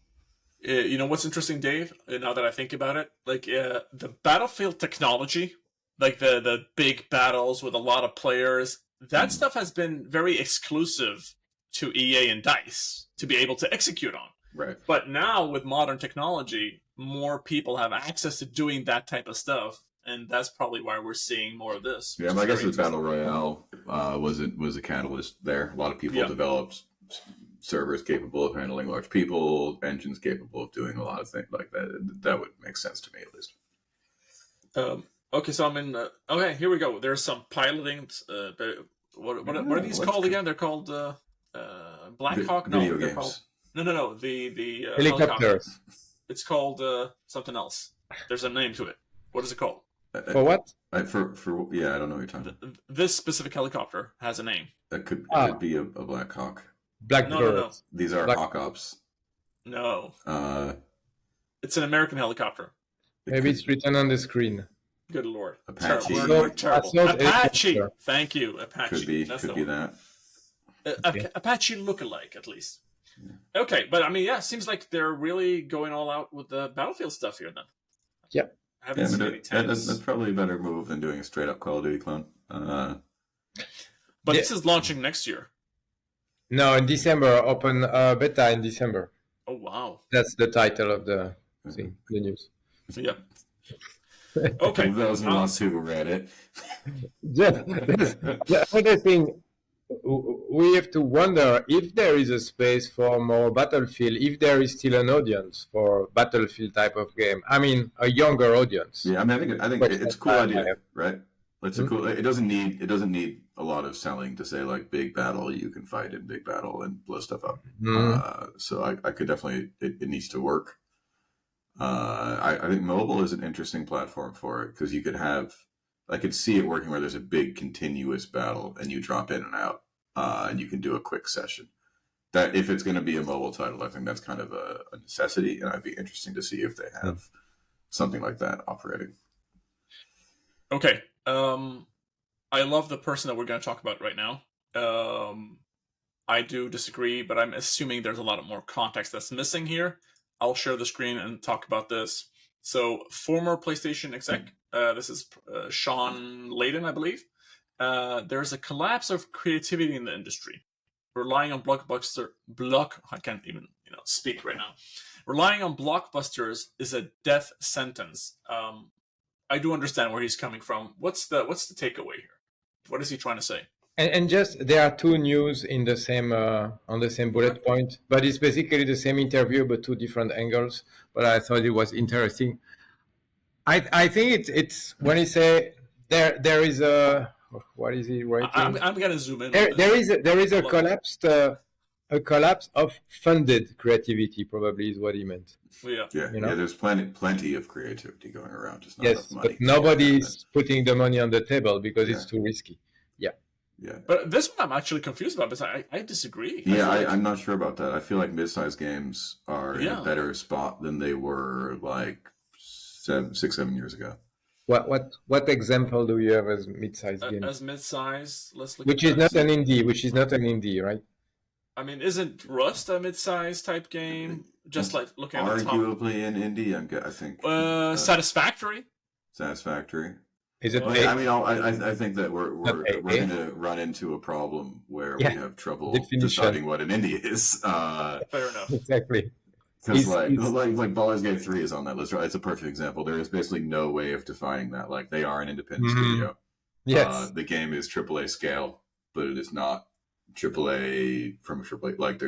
What's interesting, Dave? Now that I think about it, like the Battlefield technology, like the big battles with a lot of players, that stuff has been very exclusive to EA and DICE to be able to execute on. Right. But now with modern technology, more people have access to doing that type of stuff, and that's probably why we're seeing more of this. Yeah, I guess the Battle Royale was a catalyst there. A lot of people developed servers capable of handling large people, engines capable of doing a lot of things like that. That would make sense to me, at least. Okay, so I'm in. Okay, here we go. There's some piloting. What are these called again? They're called Black Hawk. No, video they're games. called. No. The Helicopters. It's called something else. There's a name to it. What is it called? For what? For I don't know what you're talking about. This specific helicopter has a name. That could be a Black Hawk. Blackbird. No. These are Hawk Ops. No. It's an American helicopter. Maybe it's written on the screen. Good lord. Apache. Terrible. Apache. Thank you, Apache. Could be one. that. Apache lookalike, at least. Yeah. Okay, but I mean, yeah, seems like they're really going all out with the Battlefield stuff here then. Yeah. I haven't seen any tanks. That's probably a better move than doing a straight up Call of Duty clone. But this is launching next year. No, in December. Open beta in December. Oh, wow. That's the title of the thing, the news. Yep. Okay. For those of us who read it. The other thing, we have to wonder if there is a space for more Battlefield, if there is still an audience for Battlefield type of game. I mean, a younger audience. Yeah, I mean, I think it's a cool idea, right? It's a cool. It doesn't need a lot of selling to say like big battle. You can fight in big battle and blow stuff up. So I could definitely. It needs to work. I think mobile is an interesting platform for it because you could have I could see it working where there's a big continuous battle and you drop in and out, and you can do a quick session. That if it's going to be a mobile title, I think that's kind of a necessity, and I'd be interesting to see if they have something like that operating. Okay. I love the person that we're going to talk about right now. I do disagree, but I'm assuming there's a lot of more context that's missing here. I'll share the screen and talk about this. So, former PlayStation exec, this is Sean Layden, I believe. There's a collapse of creativity in the industry. Relying on I can't even speak right now. Relying on blockbusters is a death sentence. I do understand where he's coming from. What's the takeaway here? What is he trying to say? And just there are two news in the same on the same bullet point, but it's basically the same interview but two different angles. But I thought it was interesting. I think it's when he say there is a what is he writing? I'm gonna zoom in. There is a collapse of funded creativity. Probably is what he meant. Yeah. There's plenty of creativity going around, just not yes, enough money. but nobody's putting the money on the table because it's too risky. Yeah. But this one I'm actually confused about because I disagree. Yeah, I'm not sure about that. I feel like mid-sized games are in a better spot than they were like 6-7 years ago. What example do you have as mid-sized game? As mid-size, let's look. Which is not an indie, right? I mean, isn't Rust a mid-size type game? Just like looking at the top. Arguably an indie, I think. Satisfactory. Satisfactory. Is it? I mean, I think that we're going to run into a problem where we have trouble deciding what an indie is. Fair enough. Exactly. Because like Baldur's Gate 3 is on that list, right? It's a perfect example. There is basically no way of defining that. Like they are an independent studio. Yes. The game is AAA scale, but it is not AAA from a AAA. Like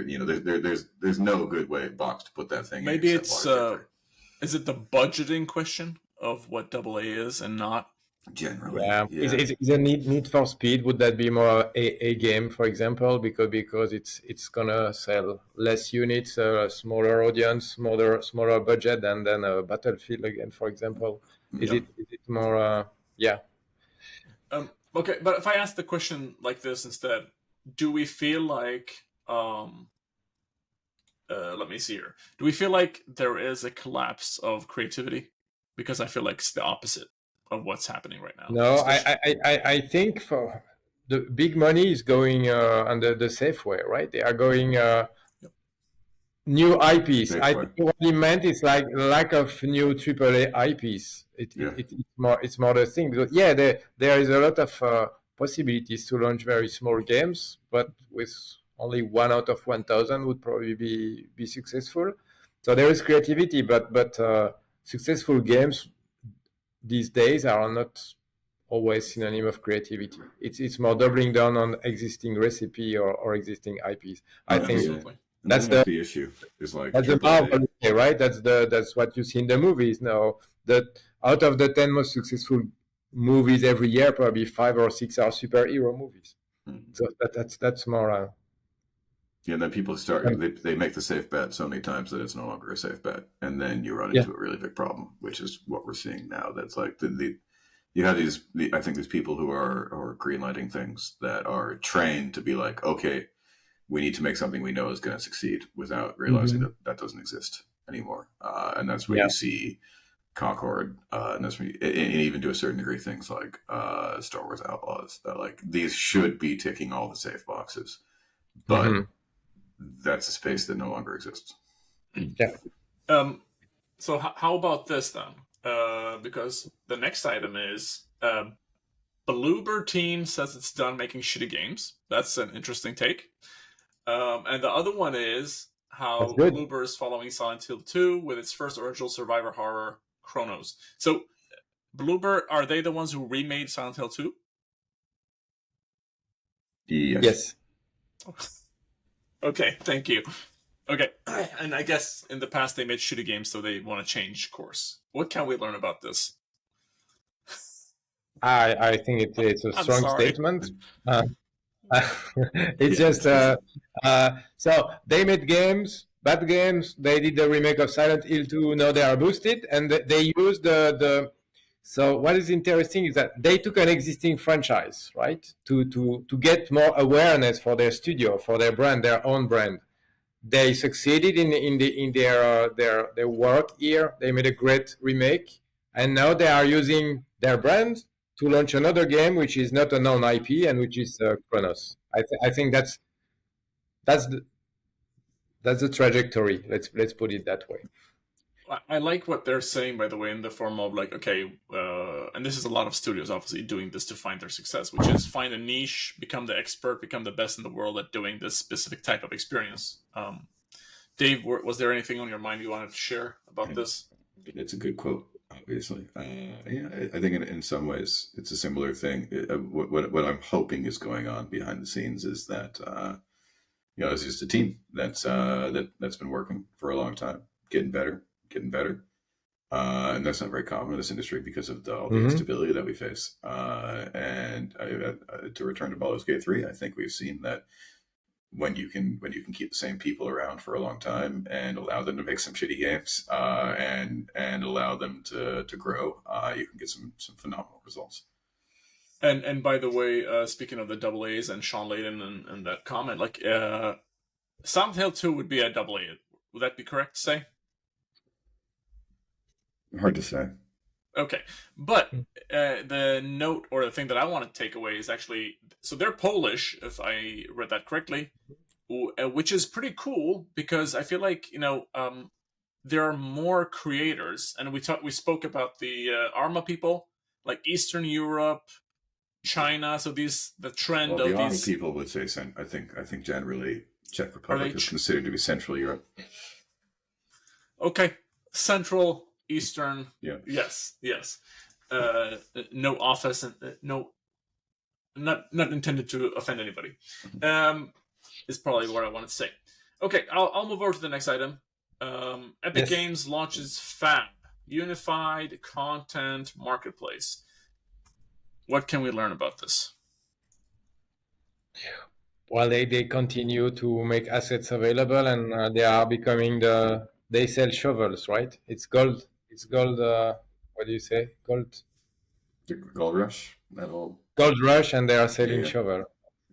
there's no good box to put that thing. Maybe it's is it the budgeting question of what AA is and not? Generally, Is a need for speed? Would that be more a game, for example, because it's gonna sell less units, smaller audience, smaller budget, and then a Battlefield again, for example? Is it more? Okay, but if I ask the question like this instead, do we feel like let me see here. Do we feel like there is a collapse of creativity? Because I feel like it's the opposite of what's happening right now. No, I think for the big money is going under the safe way, right? They are going new IPs. I think what he meant is like lack of new AAA IPs. It's more the thing because there is a lot of possibilities to launch very small games, but with only 1 out of 1,000 would probably be successful. So there is creativity, but successful games these days are not always synonym of creativity. It's more doubling down on existing recipe or existing IPs. I think that's the issue. Is like that's the Marvel, right? That's what you see in the movies now. That out of the 10 most successful movies every year, probably 5 or 6 are superhero movies. So that's more. And then people they make the safe bet so many times that it's no longer a safe bet, and then you run into a really big problem, which is what we're seeing now. That's like you have I think these people who are greenlighting things that are trained to be like, okay, we need to make something we know is going to succeed, without realizing that doesn't exist anymore, and that's where you see Concord, and that's when and even to a certain degree things like Star Wars Outlaws, that like these should be ticking all the safe boxes, but that's a space that no longer exists. Yeah. So how about this then? Because the next item is Bloober team says it's done making shitty games. That's an interesting take. And the other one is how Bloober is following Silent Hill 2 with its first original survivor horror, Chronos. So Bloober, are they the ones who remade Silent Hill 2? Yes. Okay, thank you. Okay, and I guess in the past they made shitty games, so they want to change course. What can we learn about this? I think it's a strong statement. It's just so they made games, bad games. They did the remake of Silent Hill 2. Now they are boosted, and they use the So what is interesting is that they took an existing franchise, right, to get more awareness for their studio, for their brand, their own brand. They succeeded in their work here. They made a great remake, and now they are using their brand to launch another game, which is not a known IP, and which is Chronos. I think that's the trajectory. Let's put it that way. I like what they're saying, by the way, in the form of like, okay, and this is a lot of studios obviously doing this to find their success, which is find a niche, become the expert, become the best in the world at doing this specific type of experience. Dave, was there anything on your mind you wanted to share about this? It's a good quote, obviously. Yeah, I think in some ways it's a similar thing. What I'm hoping is going on behind the scenes is that it's just a team that's been working for a long time, getting better. And that's not very common in this industry because of all the instability that we face. And to return to Baldur's Gate 3, I think we've seen that when you can keep the same people around for a long time and allow them to make some shitty games and allow them to grow, you can get some phenomenal results. And by the way, speaking of the double A's and Sean Layden and that comment, like Silent Hill 2 would be a double A. Would that be correct to say? Hard to say. Okay, but the note or the thing that I want to take away is actually, so they're Polish, if I read that correctly, which is pretty cool because I feel like there are more creators, and we spoke about the Arma people, like Eastern Europe, China. So the trend of the these people would say, I think generally Czech Republic is considered to be Central Europe. Okay, Central. Eastern, yeah, yes. No office and no, not intended to offend anybody. Is probably what I wanted to say. Okay, I'll move over to the next item. Epic Games launches FAB, Unified Content Marketplace. What can we learn about this? Well, they continue to make assets available, and they are becoming they sell shovels, right? It's gold. It's gold. What do you say? Gold. Gold Rush. Gold Rush, and they are selling shovel.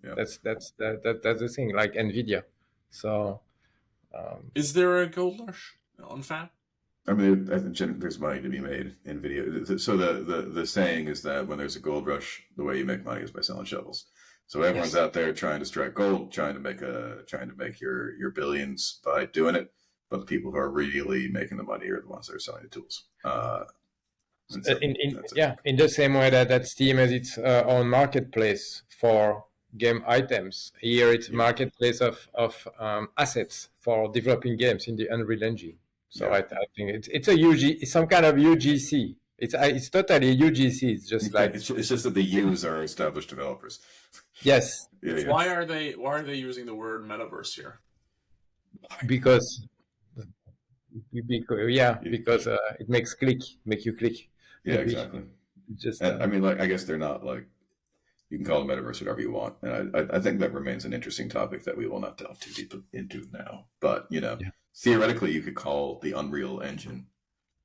Yeah. That's the thing. Like Nvidia. So. Is there a Gold Rush on FAB? I mean, I think there's money to be made in video. So the saying is that when there's a gold rush, the way you make money is by selling shovels. So everyone's out there trying to strike gold, trying to make your billions by doing it. But the people who are really making the money are the ones that are selling the tools. In the same way that Steam has its own marketplace for game items, here it's marketplace of assets for developing games in the Unreal Engine. So I think it's some kind of UGC. It's totally a UGC. It's just it's just that the U's are established developers. Yes. Why are they using the word metaverse here? Because it make you click. Yeah, exactly. I mean, I guess they're not you can call it metaverse whatever you want, and I think that remains an interesting topic that we will not delve too deep into now. But theoretically, you could call the Unreal Engine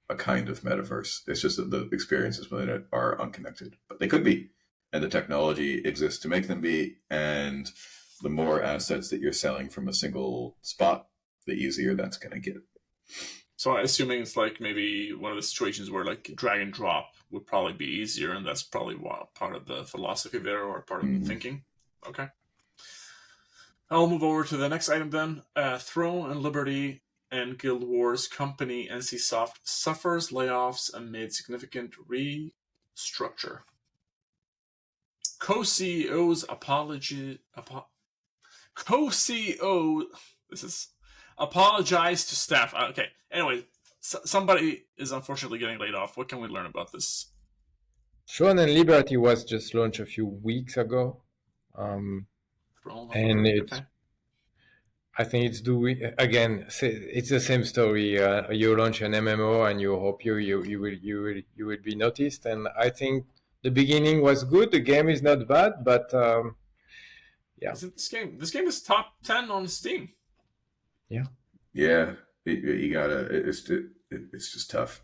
a kind of metaverse. It's just that the experiences within it are unconnected, but they could be, and the technology exists to make them be. And the more assets that you're selling from a single spot, the easier that's going to get. So I'm assuming it's maybe one of the situations where drag and drop would probably be easier, and that's probably part of the philosophy there, or part of the thinking. Okay. I'll move over to the next item then. Throne and Liberty and Guild Wars company NCSoft suffers layoffs amid significant restructure. Co-CEO's apologize to staff. Okay. Anyway, somebody is unfortunately getting laid off. What can we learn about this? Throne and Liberty was just launched a few weeks ago. I think it's it's the same story. You launch an MMO and you hope you will be noticed. And I think the beginning was good. The game is not bad, but Isn't this game is top 10 on Steam. Yeah. You gotta. It's just tough.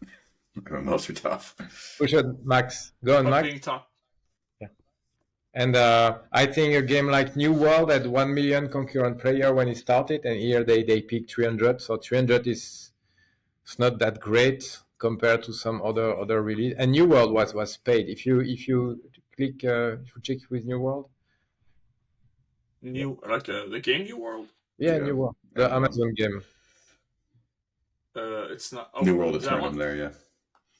MMOs are tough. Push it, Max. Go on, But Max. being top, Yeah. And I think a game like New World had 1 million concurrent player when it started, and here they peaked 300. So 300 is it's not that great compared to some other release. And New World was paid. If you click, if you check with New World, new like the game New World. yeah, Yeah. New World, the Amazon game. It's not. New World of that Tournament one? there, yeah.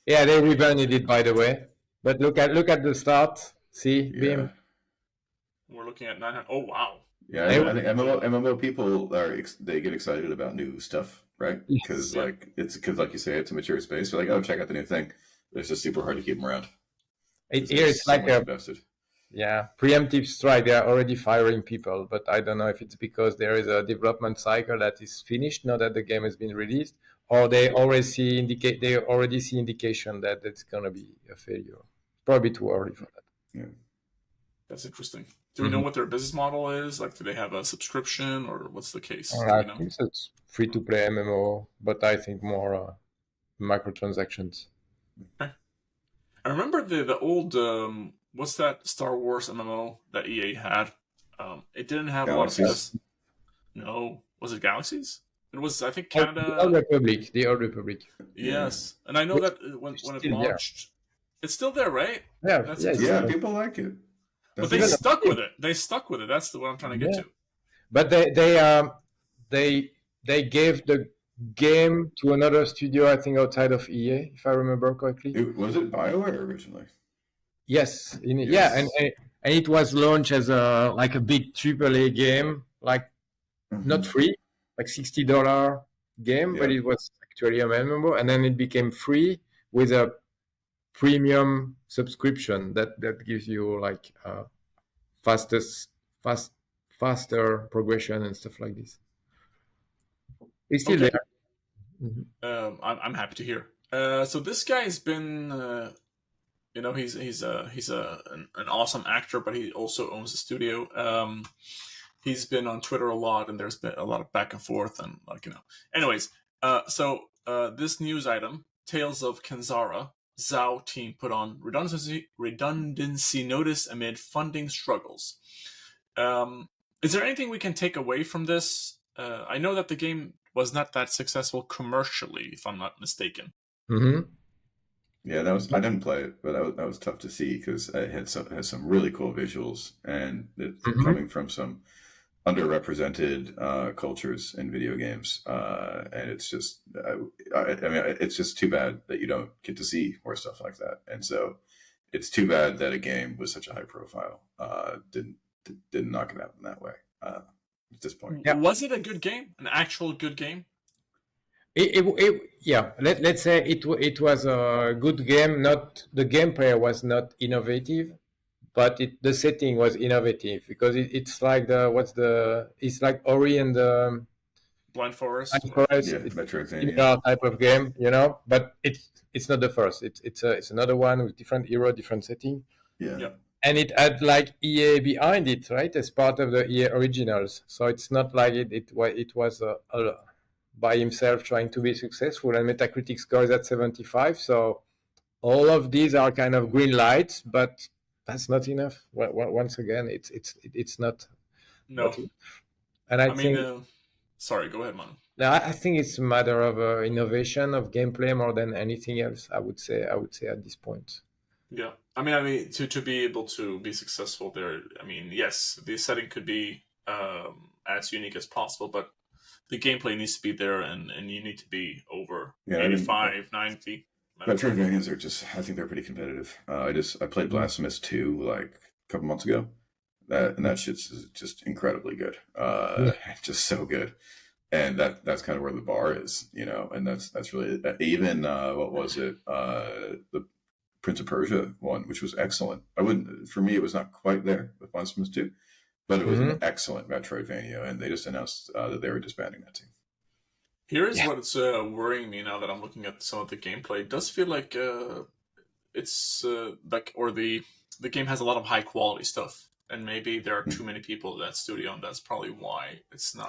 Yeah, they rebranded it, by the way. But look at the start. See, Yeah. Beam. We're looking at 900. Oh wow. Yeah, I think MMO people they get excited about new stuff, right? Because Yes. like you say, it's a mature space. They're like, oh, check out the new thing. It's just super hard to keep them around. Here it's so like much a invested. preemptive strike. They are already firing people, but I don't know if it's because there is a development cycle that is finished now that the game has been released, or they already see indication that it's gonna be a failure. Probably too early for that. Yeah. That's interesting. Do we know what their business model is? Like, do they have a subscription, or what's the case? Do I we know? think it's free to play MMO, but I think more microtransactions. I remember the old what's that Star Wars MMO that EA had? It didn't have a lot of Galaxies? success. No, was it Galaxies? It was, I think, The Canada. Old Republic. The Old Republic. Yes, and I know that when it Still there. launched, it's still there, right? Yeah, That's yeah, interesting. Yeah, people like it. But they stuck with it. They stuck with it. That's what I'm trying to get Yeah. to. But they gave the game to another studio, I think, outside of EA, if I remember correctly. Was it BioWare originally? Yes, Yes. yeah, and it was launched as a big AAA game, like not free, like $60 game, but Yeah. it was actually a MMO, and then it became free with a premium subscription that gives you like faster progression and stuff like this. It's still Okay. there. I'm happy to hear. So this guy's been, he's an awesome actor, but he also owns a studio. He's been on Twitter a lot, and there's been a lot of back and forth, and Anyways, so this news item, Tales of Kenzara, Zhao team put on redundancy notice amid funding struggles. Is there anything we can take away from this? I know that the game was not that successful commercially, if I'm not mistaken. Mm-hmm. Yeah, I didn't play it, but that was tough to see because it had some really cool visuals, and it's coming from some underrepresented cultures in video games, and it's just it's just too bad that you don't get to see more stuff like that, and so it's too bad that a game with such a high profile didn't knock it out in that way at this point. Yeah. Was it a good game? An actual good game? Let's say it was a good game. Not the gameplay was not innovative, but the setting was innovative because it's like it's like Ori and the Blind Forest. Yeah, Metroidvania. Similar type of game, but it's not the first. It's another one with different era, different setting. Yeah. And it had like EA behind it, right, as part of the EA originals. So it's not like it was by himself trying to be successful. And Metacritic score is at 75. So all of these are kind of green lights, but that's not enough. Once again, it's not. No. Not enough. And I think. Sorry, go ahead, Manu. No, I think it's a matter of innovation of gameplay more than anything else. I would say at this point. Yeah, I mean, to be able to be successful there, yes, the setting could be as unique as possible, but the gameplay needs to be there, and you need to be over 85, 90. Metroidvanias are I think they're pretty competitive. I played Blasphemous 2 like a couple months ago. That shit's just incredibly good. Just so good. And that's kind of where the bar is, and that's really even what was it? The Prince of Persia one, which was excellent. For me, it was not quite there with Blasphemous 2, but it was an excellent Metroidvania, and they just announced that they were disbanding that team. Here's what's worrying me now that I'm looking at some of the gameplay. It does feel like it's the game has a lot of high quality stuff, and maybe there are too many people at that studio, and that's probably why it's not.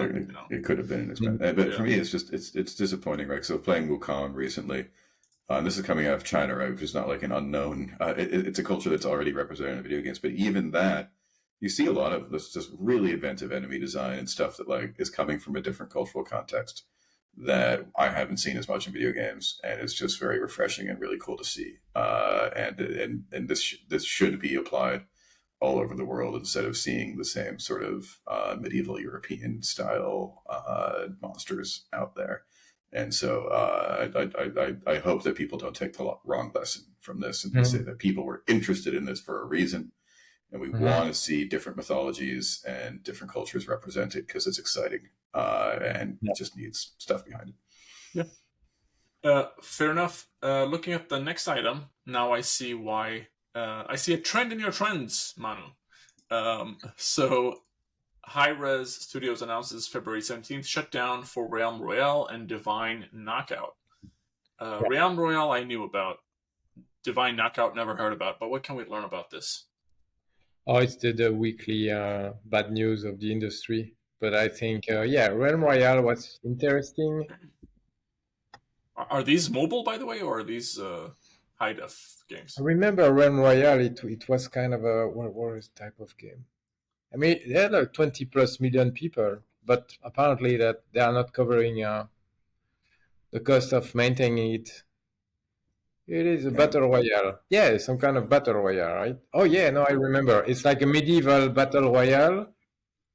It could have been disbanded, but for me, it's disappointing, right? So playing Wukong recently, this is coming out of China, right? Which is not like an unknown. It's a culture that's already represented in video games, but even that, you see a lot of this just really inventive enemy design and stuff that like is coming from a different cultural context that I haven't seen as much in video games, and it's just very refreshing and really cool to see. And this should be applied all over the world instead of seeing the same sort of medieval European style monsters out there. And so I hope that people don't take the wrong lesson from this and say that people were interested in this for a reason. And we want to see different mythologies and different cultures represented because it's exciting and it just needs stuff behind it. Yeah. Fair enough. Looking at the next item, now I see why. I see a trend in your trends, Manu. So Hi-Res Studios announces February 17th shutdown for Realm Royale and Divine Knockout. Realm Royale I knew about. Divine Knockout never heard about. But what can we learn about this? Oh, it's the weekly bad news of the industry. But I think, Realm Royale was interesting. Are these mobile, by the way, or are these high def games? I remember Realm Royale, it was kind of a, what was the type of game? I mean, there are like 20 plus million people, but apparently that they are not covering the cost of maintaining it. It is a battle royale. Yeah, some kind of battle royale, right? Oh yeah, no, I remember. It's like a medieval battle royale,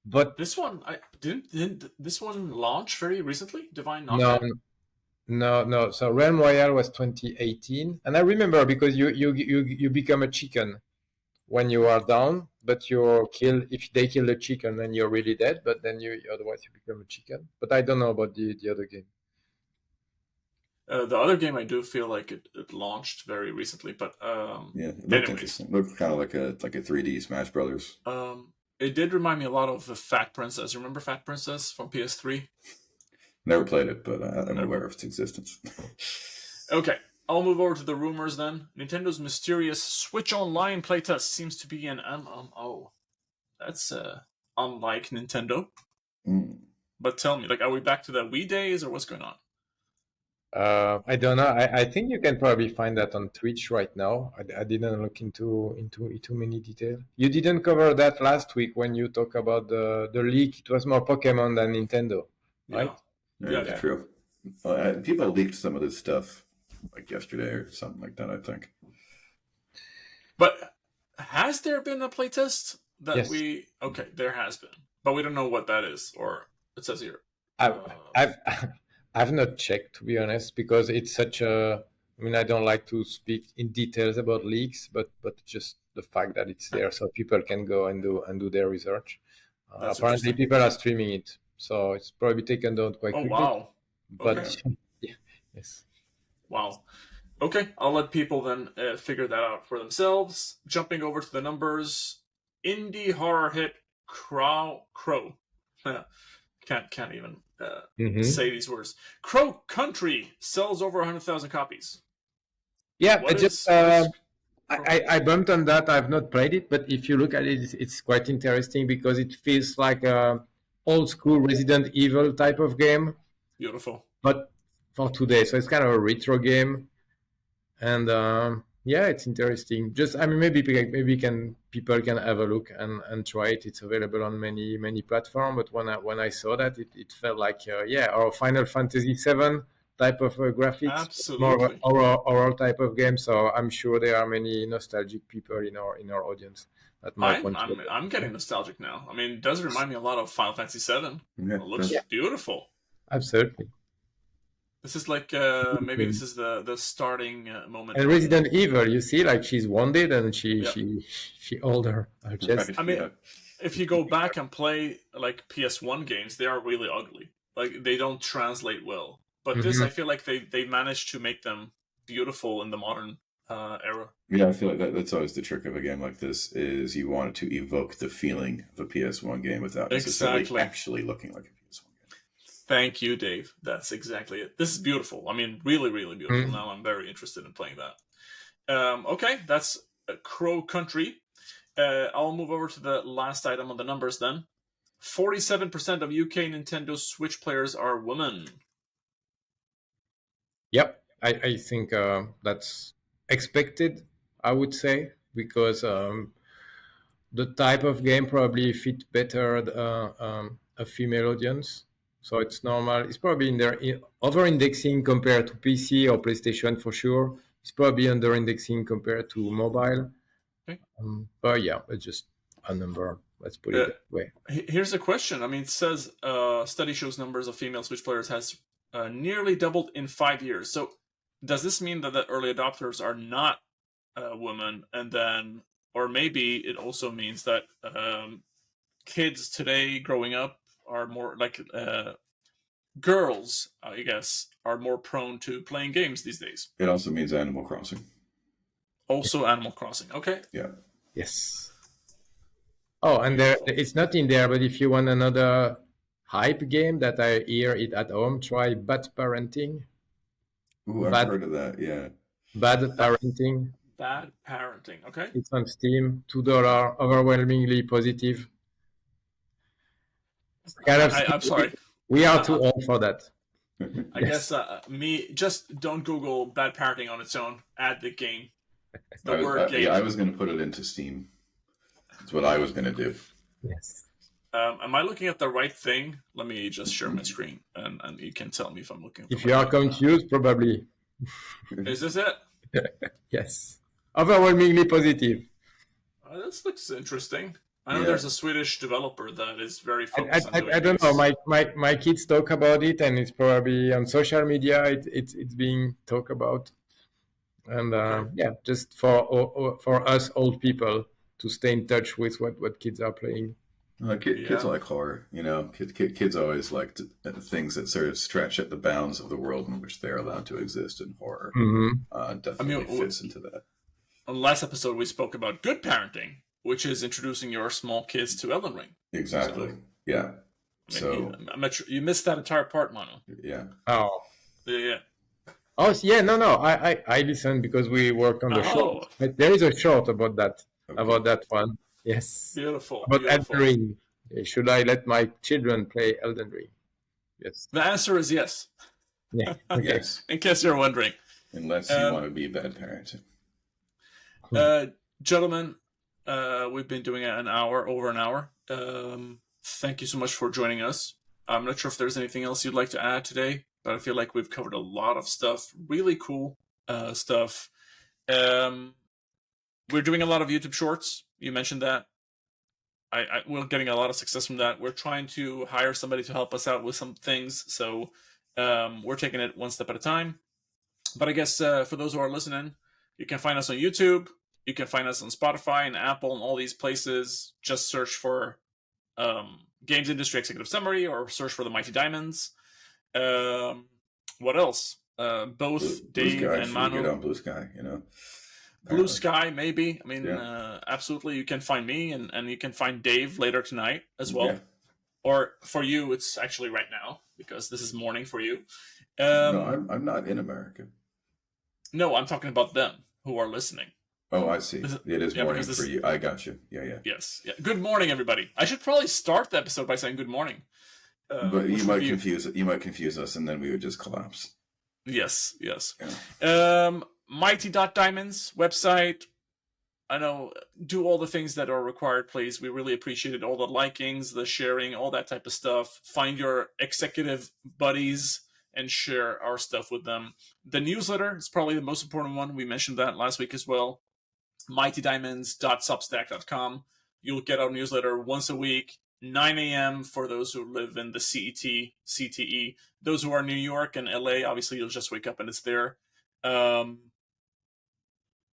but this one, didn't this one launch very recently? Divine no, Knockout. no. So Realm Royale was 2018, and I remember because you become a chicken when you are down, but you're killed if they kill the chicken, then you're really dead. But then otherwise you become a chicken. But I don't know about the other game. The other game I do feel like it launched very recently, but it looked interesting. It looked kind of like a 3D Smash Brothers. It did remind me a lot of the Fat Princess. Remember Fat Princess from PS3? Never played it, but I'm aware of its existence. Okay, I'll move over to the rumors then. Nintendo's mysterious Switch Online playtest seems to be an MMO. That's unlike Nintendo. But tell me, are we back to the Wii days or what's going on? I don't know. I think you can probably find that on Twitch right now. I didn't look into too many details. You didn't cover that last week when you talk about the leak. It was more Pokemon than Nintendo, right? Yeah, that's true. People leaked some of this stuff like yesterday or something like that, I think. But has there been a playtest that yes. Okay, there has been, but we don't know what that is, or it says here. I've not checked, to be honest, because it's such a. I mean, I don't like to speak in details about leaks, but just the fact that it's there, so people can go and do their research. Apparently, people are streaming it, so it's probably taken down quite quickly. Oh wow! But okay. Yes. Wow. Okay, I'll let people then figure that out for themselves. Jumping over to the numbers, indie horror hit Crow. Can't even say these words. Crow Country sells over 100,000 copies. Yeah, I bumped on that. I've not played it, but if you look at it, it's quite interesting because it feels like a old school Resident Evil type of game. Beautiful. But for today, so it's kind of a retro game, and it's interesting. Maybe people can have a look and try it. It's available on many platforms. But when I saw that, it felt like our Final Fantasy VII type of graphics, absolutely more horror type of game. So I'm sure there are many nostalgic people in our audience that might want to. I'm getting nostalgic now. I mean, it does remind me a lot of Final Fantasy VII. It looks beautiful. Absolutely. This is like maybe this is the starting moment. And Resident Evil, you see, like she's wounded and she hold her chest. I mean, if you go back and play like PS1 games, they are really ugly. Like they don't translate well. But this, I feel like they managed to make them beautiful in the modern era. Yeah, I feel like that's always the trick of a game like this is you want it to evoke the feeling of a PS1 game without necessarily actually looking like a PS1 game. Thank you, Dave. That's exactly it. This is beautiful. I mean, really, really beautiful. Now I'm very interested in playing that. Okay, that's Crow Country. I'll move over to the last item on the numbers then. 47% of UK Nintendo Switch players are women. Yep. I think that's expected, I would say, because the type of game probably fit better a female audience. So it's normal. It's probably over-indexing compared to PC or PlayStation for sure. It's probably under-indexing compared to mobile. Okay. But yeah, it's just a number. Let's put it that way. Here's a question. I mean, it says study shows numbers of female Switch players has nearly doubled in 5 years. So does this mean that the early adopters are not women, and then, or maybe it also means that kids today growing up are more like girls, I guess, are more prone to playing games these days. It also means Animal Crossing. Also, Animal Crossing. Okay. Yeah. Yes. Oh, and there, it's not in there, but if you want another hype game that I hear it at home, try Bad Parenting. Ooh, I've heard of that. Yeah. Bad Parenting. Bad Parenting. Okay. It's on Steam. $2. Overwhelmingly positive. Kind of. I'm sorry. We are too old for that. I guess just don't Google Bad Parenting on its own. Add the game. Game. I was going to put it into Steam. That's what I was going to do. Yes. Am I looking at the right thing? Let me just share my screen, and you can tell me if I'm looking. If you are confused, probably. Is this it? Yes. Overwhelmingly positive. This looks interesting. I know there's a Swedish developer that is very focused on doing I don't know. My kids talk about it, and it's probably on social media. It's being talked about, and just for us old people to stay in touch with what kids are playing. Kids like horror, you know. Kids always like things that sort of stretch at the bounds of the world in which they're allowed to exist, and horror definitely fits into that. On the last episode, we spoke about good parenting, which is introducing your small kids to Elden Ring. Exactly. So, yeah. So you missed that entire part, Manu. Yeah. Oh. Yeah. Oh yeah. No. I listened because we worked on the short. But there is a short about that. Okay. About that one. Yes. Beautiful. About Elden Ring. Should I let my children play Elden Ring? Yes. The answer is yes. Yeah. Okay. Yes. In case you're wondering. Unless you want to be a bad parent. Gentlemen, we've been doing over an hour. Thank you so much for joining us. I'm not sure if there's anything else you'd like to add today, but I feel like we've covered a lot of stuff, really cool stuff. We're doing a lot of YouTube shorts. You mentioned that. We're getting a lot of success from that. We're trying to hire somebody to help us out with some things, so we're taking it one step at a time. But I guess for those who are listening, you can find us on YouTube. You can find us on Spotify and Apple and all these places. Just search for Games Industry Executive Summary or search for the Mighty Diamonds. What else? Both Dave and Manu. Get on Blue Sky, you know. Blue Sky, maybe. I mean, absolutely. You can find me and you can find Dave later tonight as well. Yeah. Or for you, it's actually right now because this is morning for you. No, I'm not in America. No, I'm talking about them who are listening. Oh, I see. It is morning for you. I got you. Yeah. Yes. Yeah. Good morning, everybody. I should probably start the episode by saying good morning. But you might confuse it. You might confuse us, and then we would just collapse. Yes. Yeah. Mighty.diamonds website. I know. Do all the things that are required, please. We really appreciate it. All the likings, the sharing, all that type of stuff. Find your executive buddies and share our stuff with them. The newsletter is probably the most important one. We mentioned that last week as well. mightydiamonds.substack.com. You'll get our newsletter once a week, 9 a.m. for those who live in the CTE. Those who are in New York and LA, obviously you'll just wake up and it's there.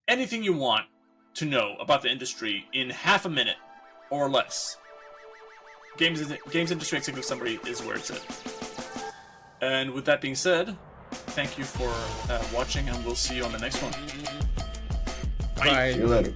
Anything you want to know about the industry in half a minute or less. Games Industry Executive Summary is where it's at. And with that being said, thank you for watching, and we'll see you on the next one. Bye. See you later.